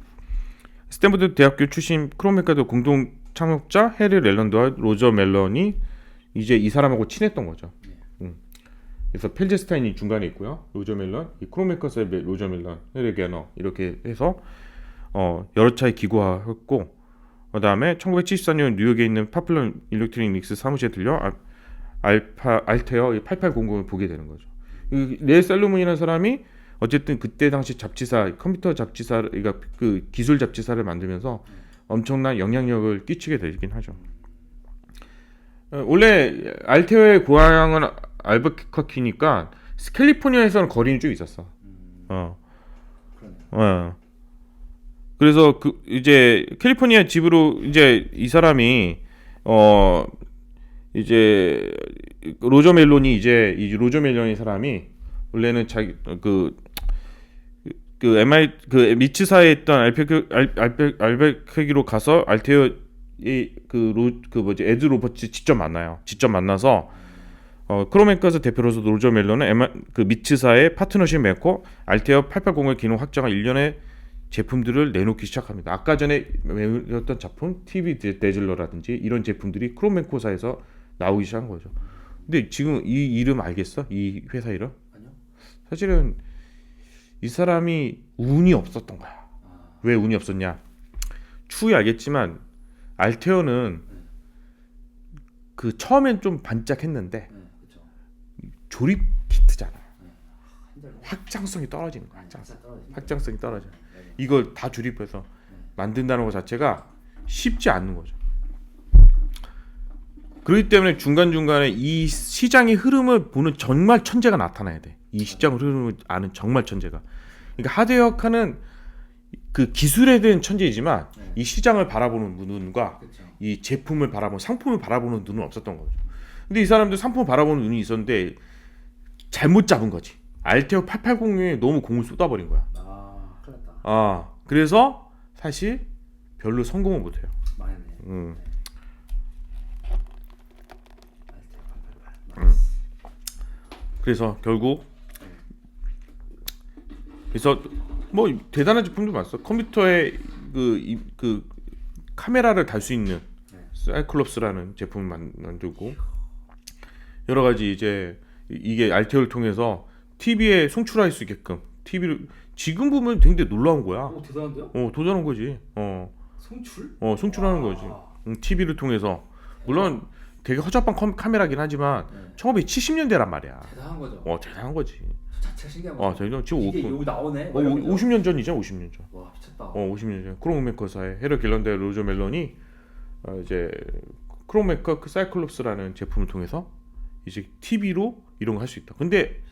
스탠포드 대학교 출신 크롬메카드 공동 창업자 해리 렐런드와 로저 멜런이 이제 이 사람하고 친했던 거죠. 그래서 펠제스타인이 중간에 있고요. 로저 멜런, 이 크롬메카사의 로저 멜런, 해리 게너 이렇게 해서 여러 차례 기고했고 그다음에 1974년 뉴욕에 있는 파플러 일렉트로닉스 사무실에 들려 알테어 8800을 보게 되는 거죠. 레 살로몬이라는 사람이 어쨌든 그때 당시 잡지사 컴퓨터 잡지사 그러니까 그 기술 잡지사를 만들면서 엄청난 영향력을 끼치게 되긴 하죠. 원래 알테어의 고향은 알버커키니까 캘리포니아에서는 거리는 좀 있었어. 그래서 그 이제 캘리포니아 집으로 이제 이 사람이 이제 로저 멜론이 이제 이 로저 멜론이 사람이 원래는 자기 그 MI 그 미츠사에 있던 알베케기로 가서 알테어 에드 로버츠 직접 만나요. 직접 만나서 크롬메카사 대표로서 로저 멜론은 그 미츠사의 파트너십 맺고 알테어 880의 기능 확장한 일련의 제품들을 내놓기 시작합니다. 아까 전에 외웠던 작품 TV 데즐러라든지 이런 제품들이 크롬메코사에서 나오기 시작한 거죠. 근데 지금 이 이름 알겠어? 이 회사 이름? 아니요. 사실은 이 사람이 운이 없었던 거야. 왜 운이 없었냐? 추후에 알겠지만 알테어는 그 처음엔 좀 반짝했는데 그렇죠. 조립 키트잖아. 한달 확장성이 떨어지는 거야. 떨어지죠. 확장성이 떨어져. 이걸 다 조립해서 만든다는 것 자체가 쉽지 않는 거죠. 그렇기 때문에 중간중간에 이 시장의 흐름을 보는 정말 천재가 나타나야 돼. 이 시장 흐름을 아는 정말 천재가. 그러니까 하드웨어카는 그 기술에 대한 천재이지만 이 시장을 바라보는 눈과 그렇죠. 이 제품을 바라보는 상품을 바라보는 눈은 없었던 거죠. 근데 이 사람들 상품을 바라보는 눈이 있었는데 잘못 잡은 거지. 알테어 880에 너무 공을 쏟아버린 거야. 큰일 났다. 그래서 사실 별로 성공을 못해요. 망했네. 그래서 결국 그래서 뭐 대단한 제품도 많았어. 컴퓨터에 그 카메라를 달 수 있는 사이클롭스라는 제품을 만들고 여러 가지 이제 이게 알테오를 통해서 TV에 송출할 수 있게끔 TV를 지금 보면 굉장히 놀라운 거야. 대단한데요? 도전한 거지. 송출? 송출하는 거지. TV를 통해서 물론 되게 허접한 카메라긴 하지만 1970년대란 말이야. 대단한 거죠. 대단한 거지. 자체 신기한 거. 지금 이게 여기 나오네. 50년 전이죠, 50년 전. 와 미쳤다. 50년 전. 크롬메커사의 헤러 길런드 로저 멜론이 이제 크롬메커 사이클롭스라는 제품을 통해서 이제 TV로 이런 거 할 수 있다. 근데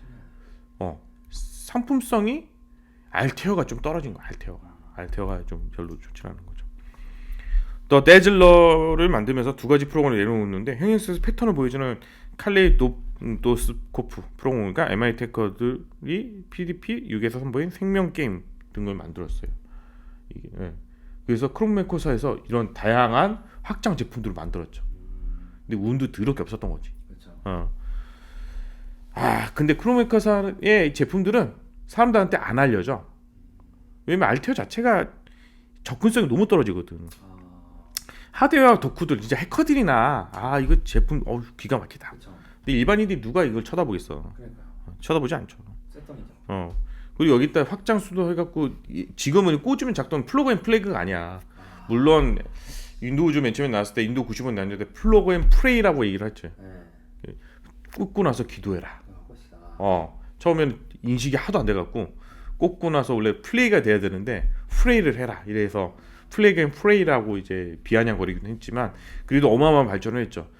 상품성이 알테어가 좀 떨어진 거야. 알테어가 좀 별로 좋지 않은 거죠. 또 데즐러를 만들면서 두 가지 프로그램을 내놓는데 형용사에서 패턴을 보여주는 칼레이도스코프 프로그램과 MIT 해커들이 PDP-6에서 선보인 생명 게임 등을 만들었어요. 그래서 크롬메코사에서 이런 다양한 확장 제품들을 만들었죠. 근데 운도 더럽게 없었던 거지. 그렇죠. 근데 크롬메코사의 제품들은 사람들한테 안 알려져. 왜냐면 알테어 자체가 접근성이 너무 떨어지거든. 하드웨어 덕후들 진짜 해커들이나 이거 제품 기가 막히다. 그렇죠. 근데 일반인들이 누가 이걸 쳐다보겠어. 그러니까. 쳐다보지 않죠. 셋덩이죠. 그리고 여기다 확장 수도 해갖고 지금은 꽂으면 작동 플러그 앤 플래그가 아니야. 물론 윈도우즈 맨 처음에 나왔을 때 윈도우 95년 나왔는데 플러그 앤 프레이라고 얘기를 했죠. 네. 꽂고 나서 기도해라. 그것이다. 처음에는 인식이 하도 안 돼갖고 꽂고 나서 원래 플레이가 돼야 되는데 프레이를 해라 이래서 플래그 앤 프레이라고 이제 비아냥거리긴 했지만 그래도 어마어마한 발전을 했죠.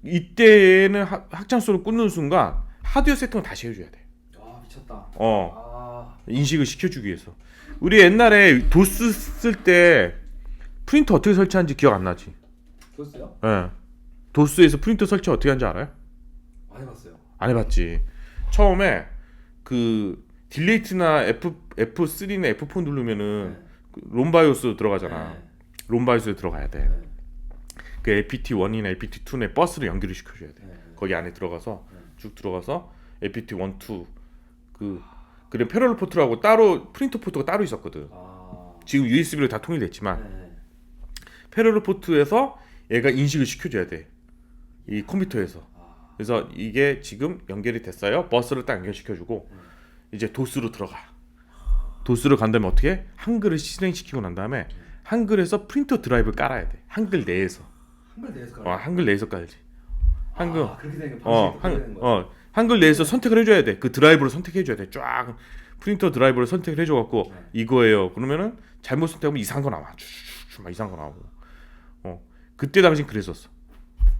이때는 확장소를 꽂는 순간 하드웨어 세팅을 다시 해줘야 돼. 아 미쳤다. 인식을 시켜주기 위해서. 우리 옛날에 도스 쓸 때 프린터 어떻게 설치하는지 기억 안 나지? 그랬어요? 예. 도스에서 프린터 설치 어떻게 하는지 알아요? 안 해봤어요. 안 해봤지. 처음에 그 딜레이트나 F3나 F4 누르면은 그 롬바이오스 들어가잖아. 네. 롬바이오스에 들어가야 돼. 네. 그 LPT1이나 LPT2에 버스를 연결을 시켜줘야 돼. 네. 거기 안에 들어가서 네. 쭉 들어가서 LPT1, 2 그래 패러럴 포트라고 따로 프린터 포트가 따로 있었거든. 지금 USB로 다 통일됐지만 네. 패러럴 포트에서 얘가 인식을 시켜줘야 돼. 이 컴퓨터에서. 그래서 이게 지금 연결이 됐어요. 버스를 딱 연결시켜주고 이제 도스로 들어가. 도스로 간다면 어떻게? 한글을 실행시키고 난 다음에 한글에서 프린터 드라이브를 깔아야 돼. 한글 내에서. 한글 내에서 깔아. 한글 내에서 깔지. 한글. 그렇게 되는 거. 한글 내에서 선택을 해줘야 돼. 그 드라이브를 선택해줘야 돼. 쫙 프린터 드라이브를 선택을 해줘갖고 네. 이거예요. 그러면은 잘못 선택하면 이상한 거 나와. 막 이상한 거 나오고. 그때 당시 그랬었어.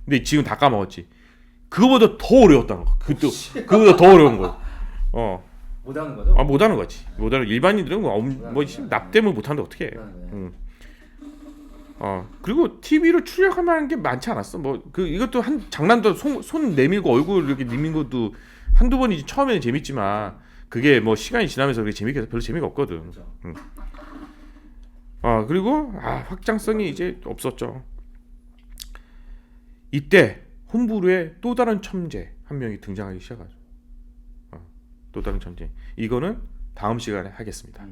근데 지금 다 까먹었지. 그거보다 더 어려웠다는 거. 그거보다 더 어려운 거야. 못하는 거죠? 못하는 거지. 못하는 일반인들은 뭐 납땜을 못하는데 어떻게 해? 그리고 TV로 출력할 만한 게 많지 않았어. 이것도 한 장난도 손 내밀고 얼굴 이렇게 내민 것도 한두 번이지. 처음에는 재밌지만 그게 뭐 시간이 지나면서 그게 재밌게 별로 재미가 없거든. 그렇죠. 그리고 확장성이 이제 없었죠. 이때 홈브루에 또 다른 천재 한 명이 등장하기 시작하죠. 또 다른 천재. 이거는 다음 시간에 하겠습니다.